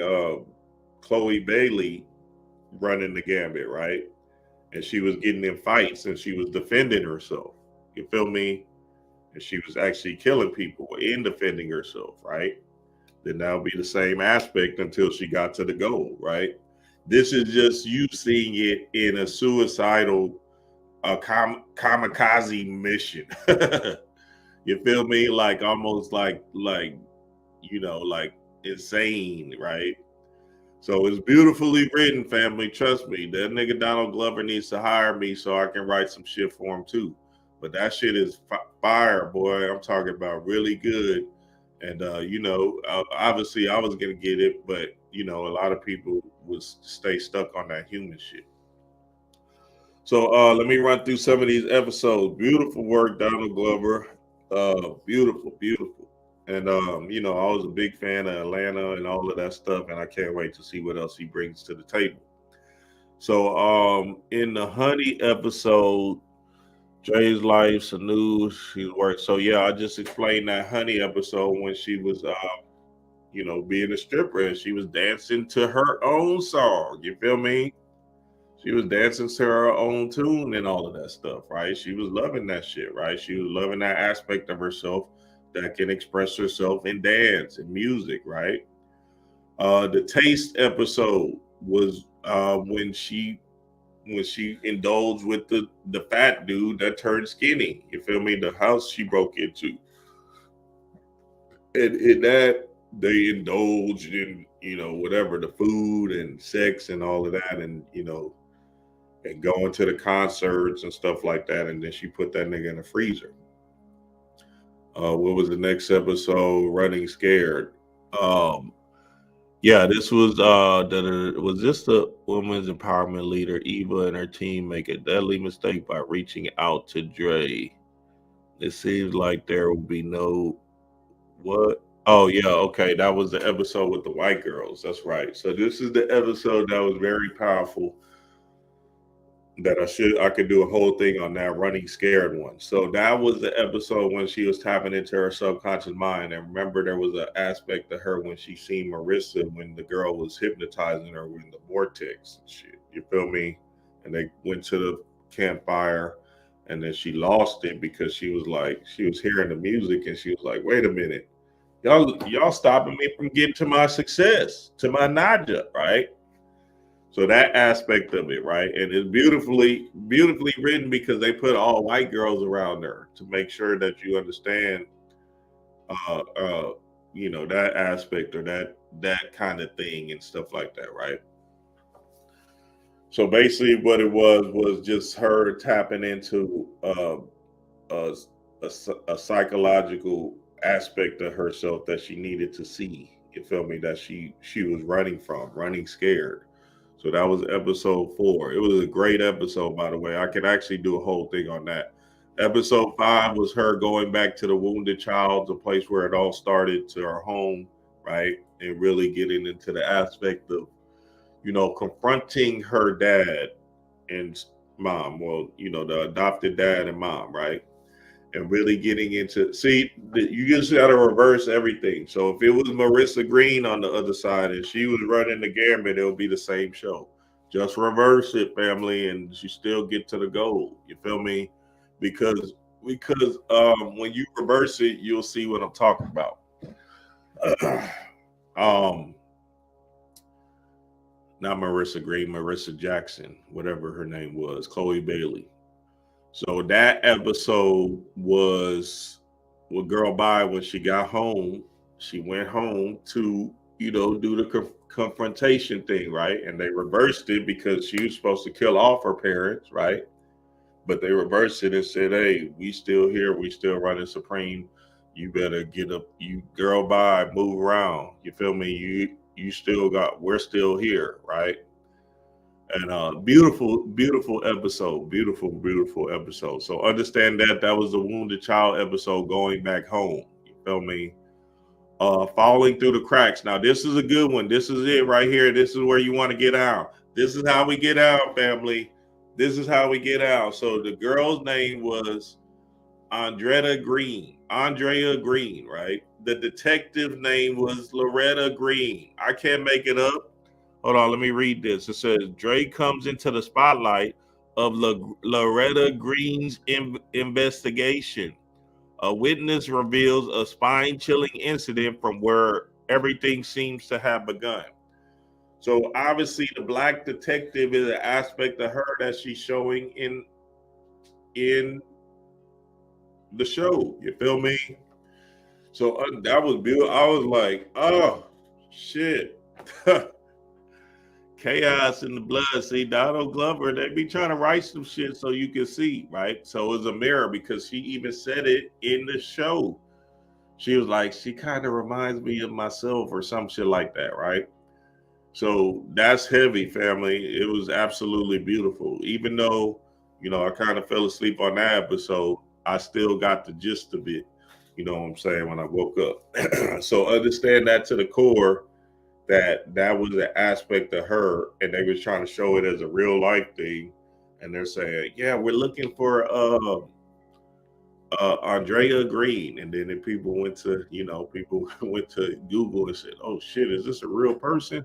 Chloe Bailey running the gambit, right? And she was getting in fights and she was defending herself. You feel me? And she was actually killing people in defending herself, right? Then that would be the same aspect until she got to the goal, right? This is just you seeing it in a suicidal kamikaze mission. You feel me? Like almost like insane, right? So it's beautifully written, family. Trust me, that nigga Donald Glover needs to hire me so I can write some shit for him too. But that shit is fire, boy. I'm talking about really good. And obviously I was gonna get it, but a lot of people would stay stuck on that human shit. So let me run through some of these episodes. Beautiful work, Donald Glover. Beautiful, beautiful. And I was a big fan of Atlanta and all of that stuff, and I can't wait to see what else he brings to the table. So in the Honey episode, Dre's life, Sanu, she worked. So yeah, I just explained that Honey episode when she was being a stripper and she was dancing to her own song. You feel me? She was dancing to her own tune and all of that stuff, right? She was loving that shit, right? She was loving that aspect of herself that can express herself in dance and music, right? The Taste episode was when she indulged with the fat dude that turned skinny. You feel me? The house she broke into, and in that they indulged in whatever, the food and sex and all of that, and and going to the concerts and stuff like that. And then she put that nigga in the freezer. What was the next episode? Running Scared. Um, yeah, this was was this the women's empowerment leader Eva and her team make a deadly mistake by reaching out to Dre. It seems like there will be no what? Oh yeah, okay. That was the episode with the white girls. That's right. So this is the episode that was very powerful that I could do a whole thing on that Running Scared one. So that was the episode when she was tapping into her subconscious mind. And remember, there was an aspect of her when she seen Marissa when the girl was hypnotizing her with the vortex and shit. You feel me? And they went to the campfire, and then she lost it because she was hearing the music and she was like, wait a minute, y'all stopping me from getting to my success, to my Naja, right? So that aspect of it, right? And it's beautifully written because they put all white girls around her to make sure that you understand, uh, uh, that aspect or that kind of thing and stuff like that, right? So basically, what it was just her tapping into a, a psychological aspect of herself that she needed to see. You feel me? That she was running scared. So that was episode 4. It was a great episode, by the way. I could actually do a whole thing on that. Episode 5 was her going back to the wounded child, the place where it all started, to her home, right? And really getting into the aspect of, confronting her dad and mom. Well, the adopted dad and mom, right? And really getting into you just got to reverse everything. So if it was Marissa Greene on the other side and she was running the gambit, it'll be the same show. Just reverse it, family, and you still get to the goal. You feel me? Because when you reverse it, you'll see what I'm talking about. um, Not Marissa Greene, Marissa Jackson, whatever her name was, Chloe Bailey. So that episode was what girl by when she got home. She went home to, do the confrontation thing, right? And they reversed it because she was supposed to kill off her parents, right? But they reversed it and said, "Hey, we still here. We still running supreme. You better get up. You girl, bye, move around. You feel me? You still got. We're still here, right?" And beautiful episode. Beautiful episode. So understand that was the wounded child episode going back home. You feel me? Falling through the cracks. Now this is a good one. This is it right here. This is where you want to get out. This is how we get out, family. This is how we get out. So the girl's name was Andrea Greene, right? The detective name was Loretta Greene. I can't make it up. Hold on, let me read this. It says Dre comes into the spotlight of Loretta Greene's investigation. A witness reveals a spine-chilling incident from where everything seems to have begun. So obviously, the black detective is an aspect of her that she's showing in the show. You feel me? So that was beautiful. I was like, oh shit. Chaos in the blood. See, Donald Glover, they be trying to write some shit so you can see, right? So it was a mirror because she even said it in the show. She was like, she kind of reminds me of myself or some shit like that, right? So that's heavy, family. It was absolutely beautiful. Even though, I kind of fell asleep on that episode, I still got the gist of it, you know what I'm saying, when I woke up. So understand that to the core, that was an aspect of her, and they was trying to show it as a real life thing. And they're saying, yeah, we're looking for Andrea Greene, and then people went to Google and said, "Oh shit, is this a real person?"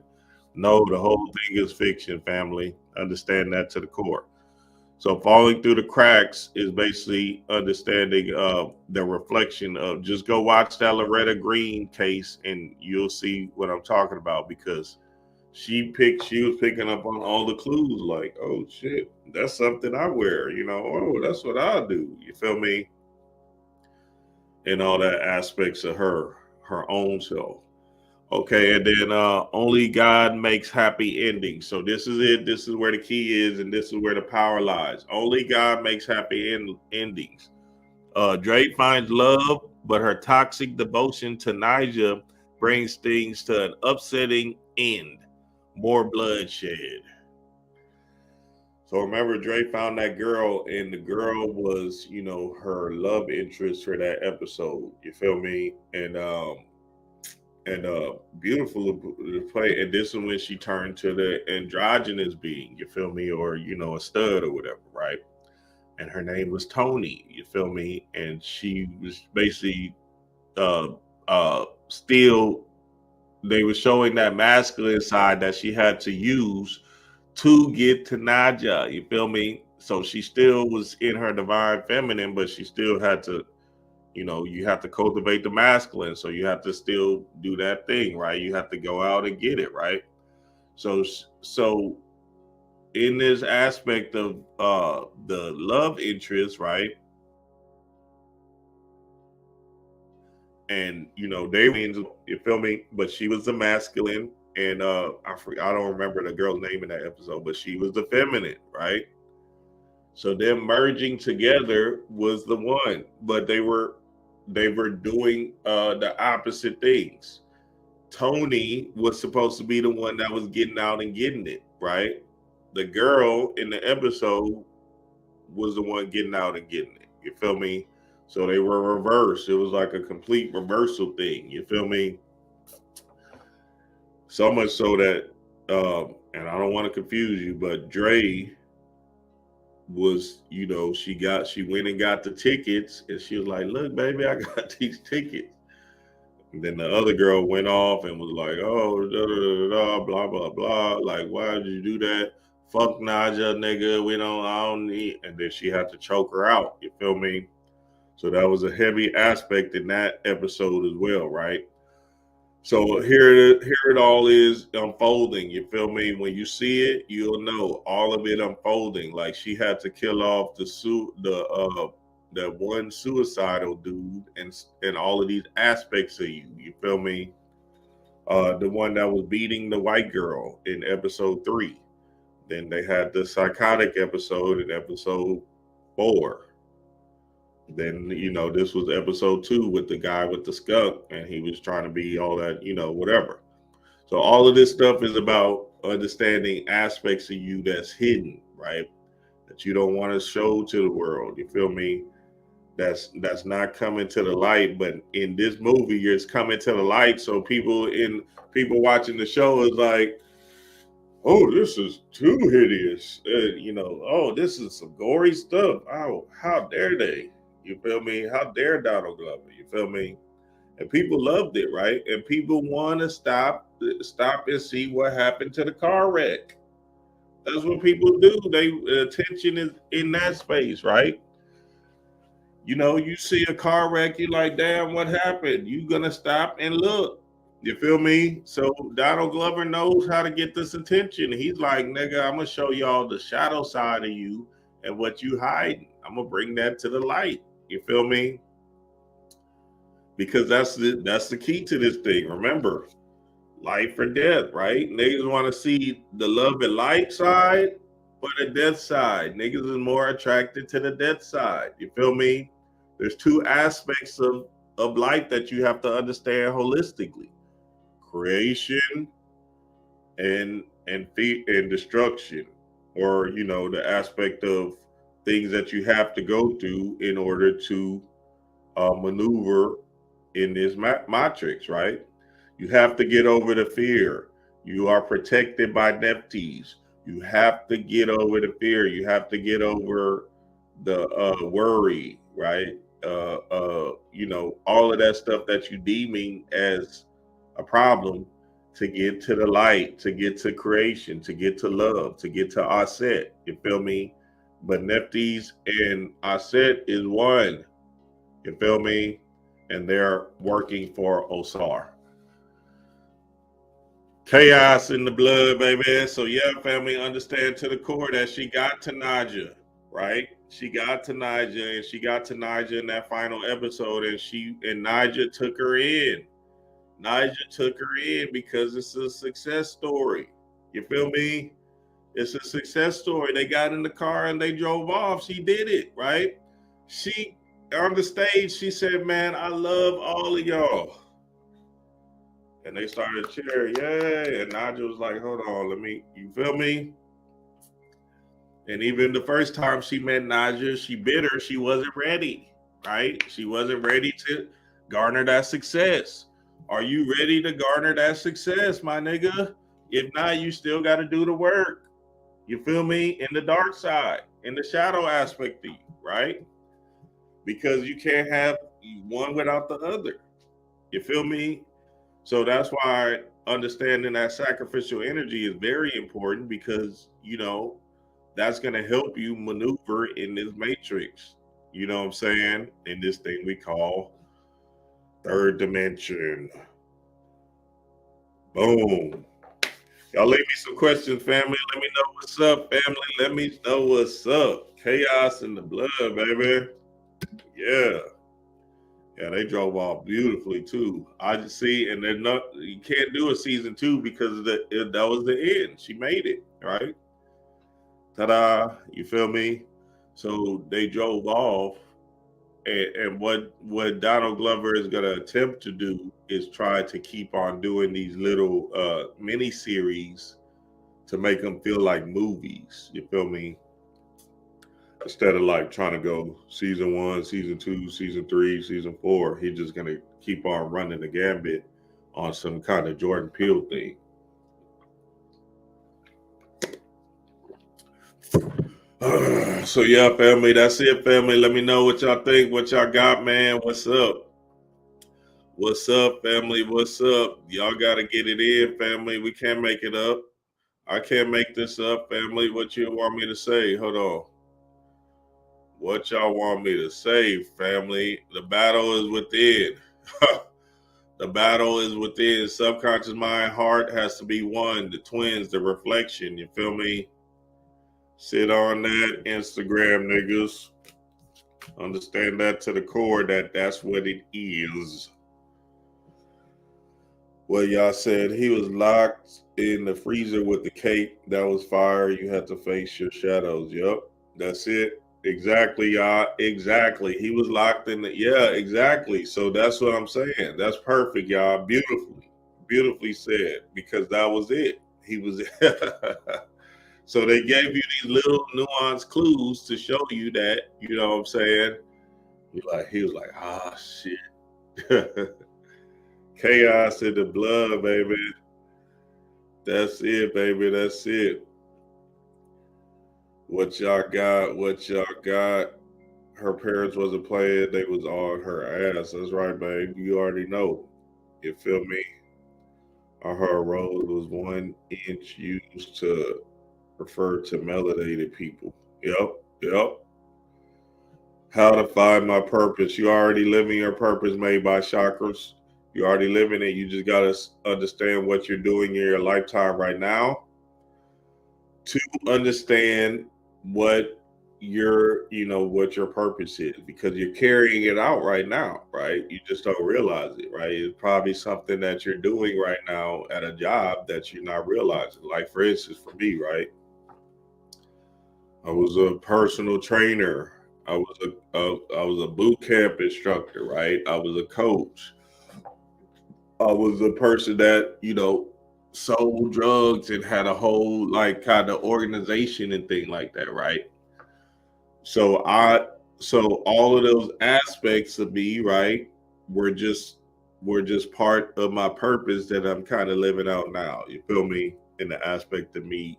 No, the whole thing is fiction, family. Understand that to the core. So falling through the cracks is basically understanding the reflection of. Just go watch that Loretta Greene case, and you'll see what I'm talking about because she was picking up on all the clues. Like, oh shit, that's something I wear. Oh, that's what I do. You feel me? And all that aspects of her own self. Okay, and then only God makes happy endings. So this is it. This is where the key is, and this is where the power lies. Only God makes happy endings. Drake finds love, but her toxic devotion to Niger brings things to an upsetting end. More bloodshed. So remember, Dre found that girl, and the girl was, her love interest for that episode. You feel me? And beautiful to play. And this is when she turned to the androgynous being. You feel me? Or a stud or whatever, right? And her name was Tony. You feel me? And she was basically still. They were showing that masculine side that she had to use to get to Naja. You feel me? So she still was in her divine feminine, but she still had to, you have to cultivate the masculine. So you have to still do that thing, right? You have to go out and get it, right? So in this aspect of the love interest, right? And they, you feel me? But she was the masculine, and I don't remember the girl's name in that episode, but she was the feminine, right? So them merging together was the one, but they were doing the opposite things. Tony was supposed to be the one that was getting out and getting it, right? The girl in the episode was the one getting out and getting it. You feel me? So they were reversed. It was like a complete reversal thing. You feel me? So much so that, and I don't want to confuse you, but Dre was, she went and got the tickets, and she was like, "Look, baby, I got these tickets." And then the other girl went off and was like, "Oh, da, da, da, da, blah blah blah. Like, why did you do that? Fuck Naja, nigga. I don't need." And then she had to choke her out. You feel me? So that was a heavy aspect in that episode as well, right? So here it all is unfolding. You feel me? When you see it, you'll know all of it unfolding. Like she had to kill off that one suicidal dude and all of these aspects of you. You feel me? The one that was beating the white girl in episode 3. Then they had the psychotic episode in episode 4. Then, this was episode 2 with the guy with the skunk, and he was trying to be all that, whatever. So all of this stuff is about understanding aspects of you that's hidden, right? That you don't want to show to the world. You feel me? That's not coming to the light. But in this movie, it's coming to the light. So people watching the show is like, oh, this is too hideous. Oh, this is some gory stuff. Oh, how dare they? You feel me? How dare Donald Glover? You feel me? And people loved it, right? And people want to stop and see what happened to the car wreck. That's what people do. Attention is in that space, right? You see a car wreck, you're like, damn, what happened? You gonna stop and look. You feel me? So Donald Glover knows how to get this attention. He's like, nigga, I'm gonna show y'all the shadow side of you and what you hiding. I'm gonna bring that to the light. You feel me? Because that's the key to this thing. Remember, life or death, right? Niggas want to see the love and light side or the death side. Niggas is more attracted to the death side. You feel me? There's 2 aspects of life that you have to understand holistically: creation and destruction, or the aspect of things that you have to go through in order to maneuver in this matrix, right? You have to get over the fear. You are protected by Neptes. You have to get over the fear. You have to get over the worry, right? All of that stuff that you deeming as a problem, to get to the light, to get to creation, to get to love, to get to Aset. You feel me? But Neptes and Aset is one. You feel me? And they're working for Osar. Chaos in the blood, baby. So yeah, family, understand to the core that she got to Naja, right? She got to Naja, and she got to Naja in that final episode, and Naja took her in. Naja took her in because it's a success story. You feel me? It's a success story. They got in the car and they drove off. She did it, right? She on the stage, she said, man, I love all of y'all. And they started cheering, yay. And Naja was like, hold on, you feel me? And even the first time she met Naja, she bit her, she wasn't ready, right? She wasn't ready to garner that success. Are you ready to garner that success, my nigga? If not, you still got to do the work. You feel me? In the dark side, in the shadow aspect of you, right? Because you can't have one without the other. You feel me? So that's why understanding that sacrificial energy is very important, because, that's going to help you maneuver in this matrix. You know what I'm saying? In this thing we call third dimension. Boom. Y'all leave me some questions, family. Let me know what's up, family. Let me know what's up. Chaos in the blood, baby. Yeah. Yeah, they drove off beautifully too. I just see, and you can't do a season 2 because that was the end. She made it, right? Ta-da! You feel me? So they drove off, and what Donald Glover is going to attempt to do is try to keep on doing these little mini series to make them feel like movies. You feel me? Instead of like trying to go season 1, season 2, season 3, season 4, he's just gonna keep on running the gambit on some kind of Jordan Peele thing. So yeah, family, that's it, family. Let me know what y'all think, what y'all got, man. What's up? What's up, family? What's up? Y'all gotta get it in, family. We can't make it up. I can't make this up, family. What you want me to say? Hold on. What y'all want me to say, family? The battle is within. The battle is within. Subconscious mind, heart has to be one. The twins, the reflection. You feel me? Sit on that, Instagram niggas. Understand that to the core, that's what it is. Well, y'all said he was locked in the freezer with the cape. That was fire. You had to face your shadows. Yup, that's it. Exactly, y'all. Exactly. He was locked in the, yeah, exactly. So that's what I'm saying. That's perfect, y'all. Beautifully said, because that was it. He was so they gave you these little nuanced clues to show you that, you know what I'm saying? He was like, ah shit. Chaos in the blood, baby. That's it, baby. That's it. What y'all got? What y'all got? Her parents wasn't playing, they was on her ass. That's right, babe. You already know. You feel me? Her rose was 1 inch used to refer to melanated people. Yep. How to find my purpose. You already living your purpose made by chakras. You already living it. You just gotta understand what you're doing in your lifetime right now to understand what what your purpose is, because you're carrying it out right now, right? You just don't realize it, right? It's probably something that you're doing right now at a job that you're not realizing. Like, for instance, for me, right, I was a personal trainer. I was a boot camp instructor, right? I was a coach. I was a person that sold drugs and had a whole like kind of organization and thing like that, right? So all of those aspects of me, right, were just were just part of my purpose that I'm kind of living out now. You feel me? In the aspect of me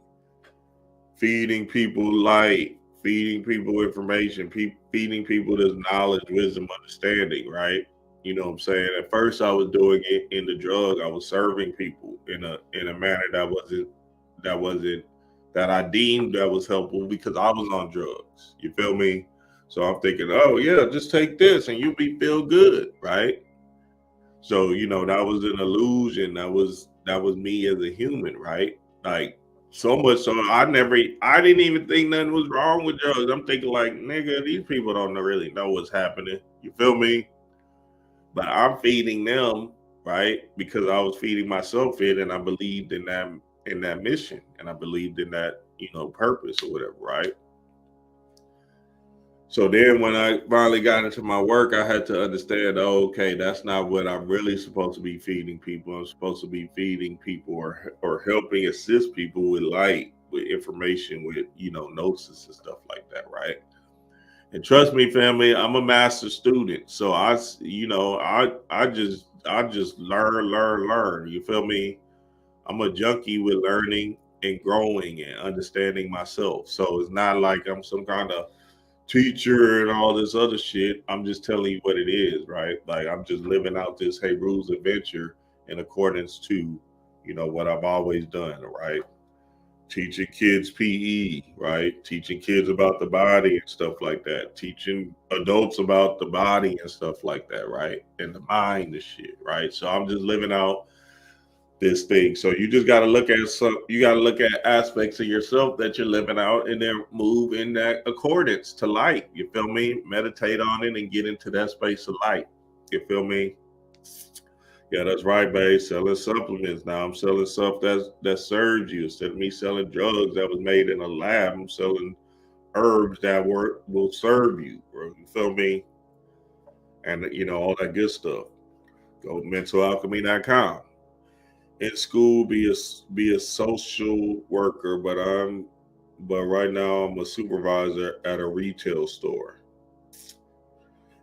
feeding people light, feeding people information, feeding people this knowledge, wisdom, understanding, right? You know what I'm saying? At first I was doing it in the drug. I was serving people in a manner that wasn't that I deemed that was helpful because I was on drugs. You feel me? So I'm thinking, oh yeah, just take this and you'll be feel good, right? So that was an illusion. That was me as a human, right? Like, so much so I didn't even think nothing was wrong with drugs. I'm thinking like, nigga, these people don't really know what's happening. You feel me? But I'm feeding them, right? Because I was feeding myself it, and I believed in that mission, and I believed in that purpose or whatever, right? So then when I finally got into my work, I had to understand, oh, okay, that's not what I'm really supposed to be feeding people. I'm supposed to be feeding people or helping assist people with light, with information, with gnosis and stuff like that, right? And trust me, family, I'm a master student. So I just learn. You feel me? I'm a junkie with learning and growing and understanding myself. So it's not like I'm some kind of teacher and all this other shit. I'm just telling you what it is, right? Like, I'm just living out this Hey Rules adventure in accordance to, what I've always done, right? Teaching kids PE, right? Teaching kids about the body and stuff like that. Teaching adults about the body and stuff like that, right? And the mind and shit, right? So I'm just living out this thing. So you just got to look at aspects of yourself that you're living out, and then move in that accordance to light. You feel me? Meditate on it and get into that space of light. You feel me? Yeah, that's right, babe. Selling supplements now. I'm selling stuff that serves you instead of me selling drugs that was made in a lab. I'm selling herbs that will serve you, bro. You feel me? And all that good stuff. Go mentalalchemy.com. In school, be a social worker, but right now I'm a supervisor at a retail store.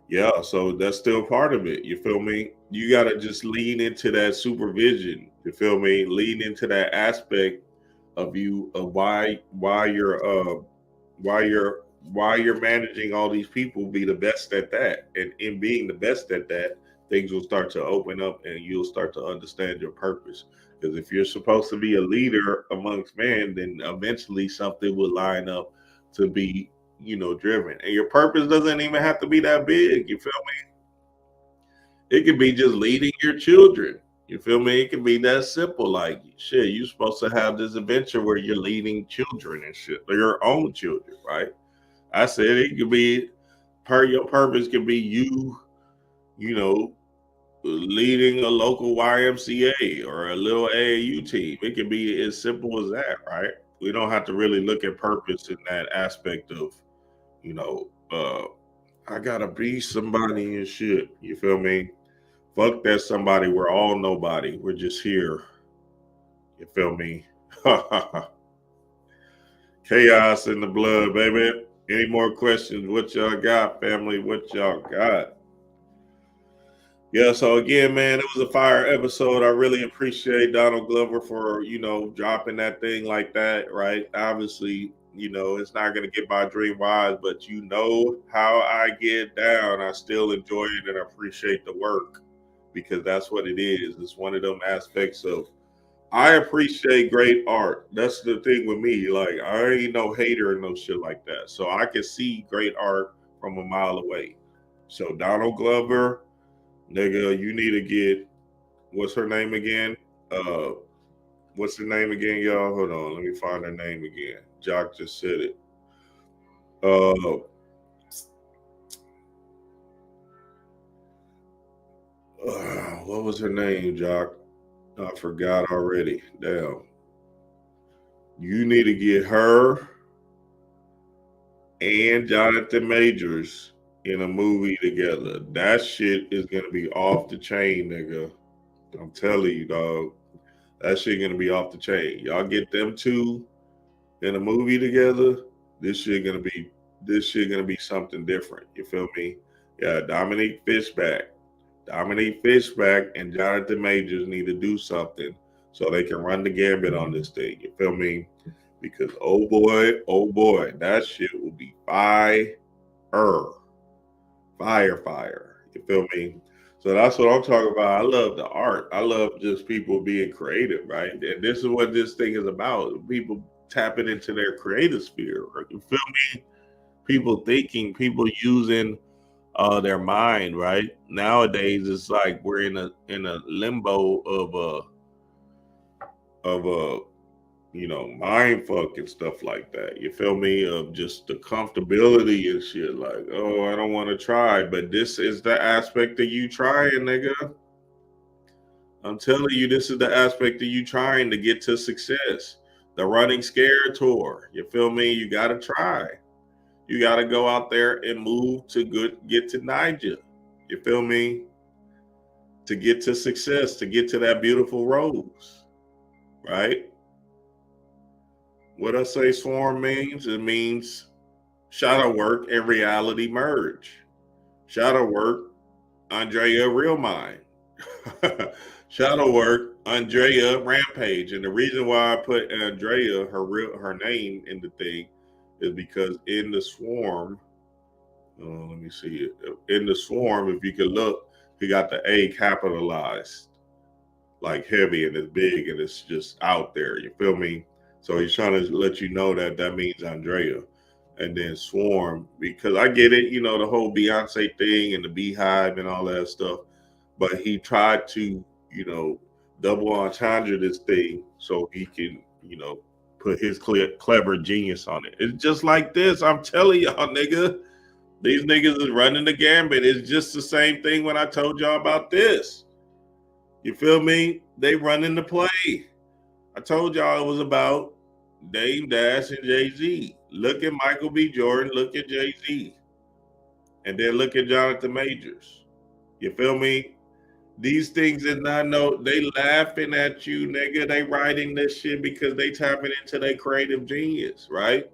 Yeah, so that's still part of it. You feel me? You gotta just lean into that supervision. You feel me? Lean into that aspect of you of why you're managing all these people. Be the best at that, and in being the best at that, things will start to open up, and you'll start to understand your purpose. Because if you're supposed to be a leader amongst men, then eventually something will line up to be driven. And your purpose doesn't even have to be that big. You feel me? It could be just leading your children. You feel me? It can be that simple. Like, shit, you're supposed to have this adventure where you're leading children and shit, or your own children, right? I said it could be your purpose could be you know, leading a local YMCA or a little AAU team. It can be as simple as that, right? We don't have to really look at purpose in that aspect of, I gotta be somebody and shit. You feel me? Fuck that somebody. We're all nobody. We're just here. You feel me? Chaos in the blood, baby. Any more questions? What y'all got, family? What y'all got? Yeah, so again, man, it was a fire episode. I really appreciate Donald Glover for, dropping that thing like that, right? Obviously, it's not going to get my dream wise, but how I get down. I still enjoy it and I appreciate the work because that's what it is. It's one of them aspects of, I appreciate great art. That's the thing with me. Like, I ain't no hater and no shit like that. So I can see great art from a mile away. So Donald Glover, nigga, you need to get, what's her name again? What's her name again, y'all? Hold on, let me find her name again. Jock just said it. What was her name, Jock? I forgot already. Damn. You need to get her and Jonathan Majors in a movie together. That shit is gonna be off the chain, nigga. I'm telling you, dog. That shit gonna be off the chain. Y'all get them two in a movie together. This shit gonna be something different. You feel me? Yeah, Dominique Fishback and Jonathan Majors need to do something so they can run the gambit on this thing. You feel me? Because oh boy, that shit will be fire. You feel me? So that's what I'm talking about. I love the art. I love just people being creative, right? And this is what this thing is about. People tapping into their creative sphere. You feel me? People thinking, people using their mind, right? Nowadays it's like we're in a limbo of a mind fuck and stuff like that. You feel me? Of just the comfortability and shit. Like, oh, I don't want to try, but this is the aspect of you trying, nigga. I'm telling you, this is the aspect of you trying to get to success. The running scare tour. You feel me? You got to try. You got to go out there and move to get to Niger. You feel me? To get to success, to get to that beautiful rose, right? What I say swarm means, it means shadow work and reality merge. Shadow work, Andrea real mind. Shadow work, Andrea rampage. And the reason why I put Andrea, her name in the thing, is because in the swarm, let me see it. In the swarm, if you could look, he got the A capitalized, like heavy and it's big and it's just out there. You feel me? So he's trying to let you know that means Andrea. And then swarm, because I get it, the whole Beyonce thing and the beehive and all that stuff. But he tried to, double entendre this thing so he can, put his clever genius on it. It's just like this. I'm telling y'all, nigga. These niggas is running the gambit. It's just the same thing when I told y'all about this. You feel me? They running the play. I told y'all it was about Dame Dash and Jay-Z. Look at Michael B. Jordan. Look at Jay-Z. And then look at Jonathan Majors. You feel me? These things is not they laughing at you, nigga. They writing this shit because they tapping into their creative genius, right?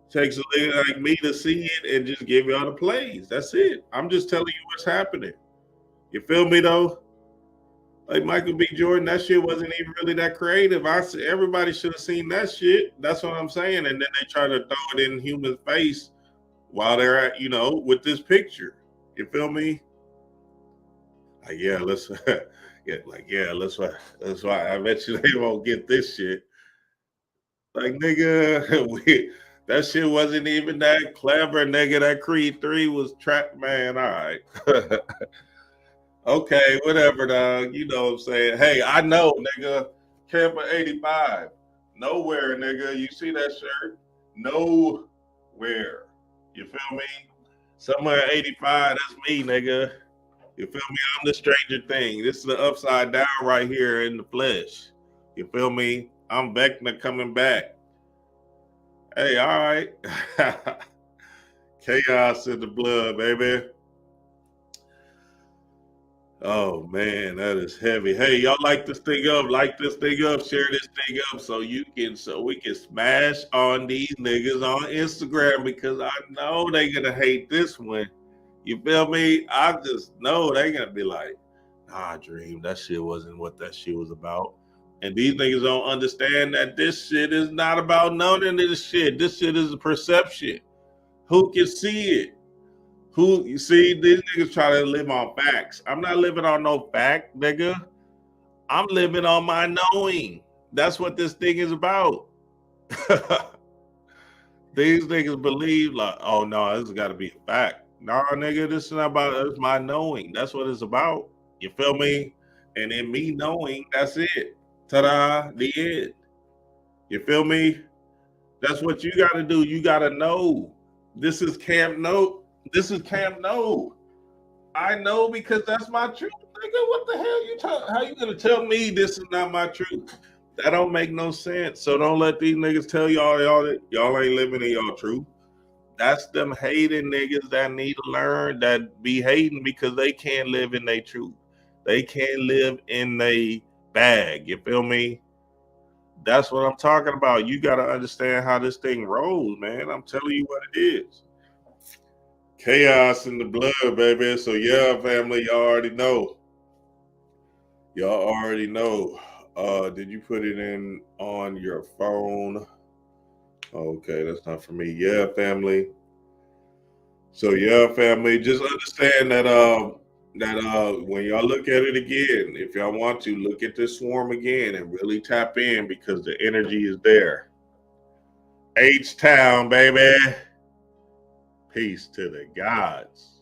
Takes a nigga like me to see it and just give y'all the plays. That's it. I'm just telling you what's happening. You feel me though? Like Michael B. Jordan, that shit wasn't even really that creative. Everybody should have seen that shit. That's what I'm saying. And then they try to throw it in human face while they're at, with this picture. You feel me? Like, yeah, let's that's why I bet you they won't get this shit. Like, nigga, that shit wasn't even that clever, nigga. That Creed 3 was trapped, man. All right. Okay, whatever, dog. You know what I'm saying? Hey, I know, nigga. Camper 85. Nowhere, nigga. You see that shirt? Nowhere. You feel me? Somewhere 85, that's me, nigga. You feel me? I'm the stranger thing. This is the upside down right here in the flesh. You feel me? I'm Vecna coming back. Hey, all right. Chaos in the blood, baby. Oh man, that is heavy. Hey, y'all like this thing up, share this thing up so we can smash on these niggas on Instagram because I know they gonna hate this one. You feel me? I just know they gonna be like, nah, Dream, that shit wasn't what that shit was about. And these niggas don't understand that this shit is not about none of this shit. This shit is a perception. Who can see it? Who you see these niggas try to live on facts. I'm not living on no fact, nigga. I'm living on my knowing. That's what this thing is about. These niggas believe like, oh no, this has got to be a fact. Nah, nigga, this is not about it's my knowing. That's what it's about. You feel me? And in me knowing, that's it. Ta-da, the end. You feel me? That's what you got to do. You got to know. This is Camp No. This is Camp No. I know because that's my truth. Nigga, what the hell you talking? How you gonna tell me this is not my truth? That don't make no sense. So don't let these niggas tell y'all ain't living in y'all truth. That's them hating niggas that need to learn that be hating because they can't live in their truth. They can't live in their bag. You feel me? That's what I'm talking about. You got to understand how this thing rolls, man. I'm telling you what it is. Chaos in the blood, baby. So yeah, family, y'all already know. Y'all already know. Did you put it in on your phone? Okay, that's not for me. Yeah, family. So yeah, family, just understand that when y'all look at it again, if y'all want to look at this swarm again and really tap in because the energy is there. H-Town, baby. Peace to the gods.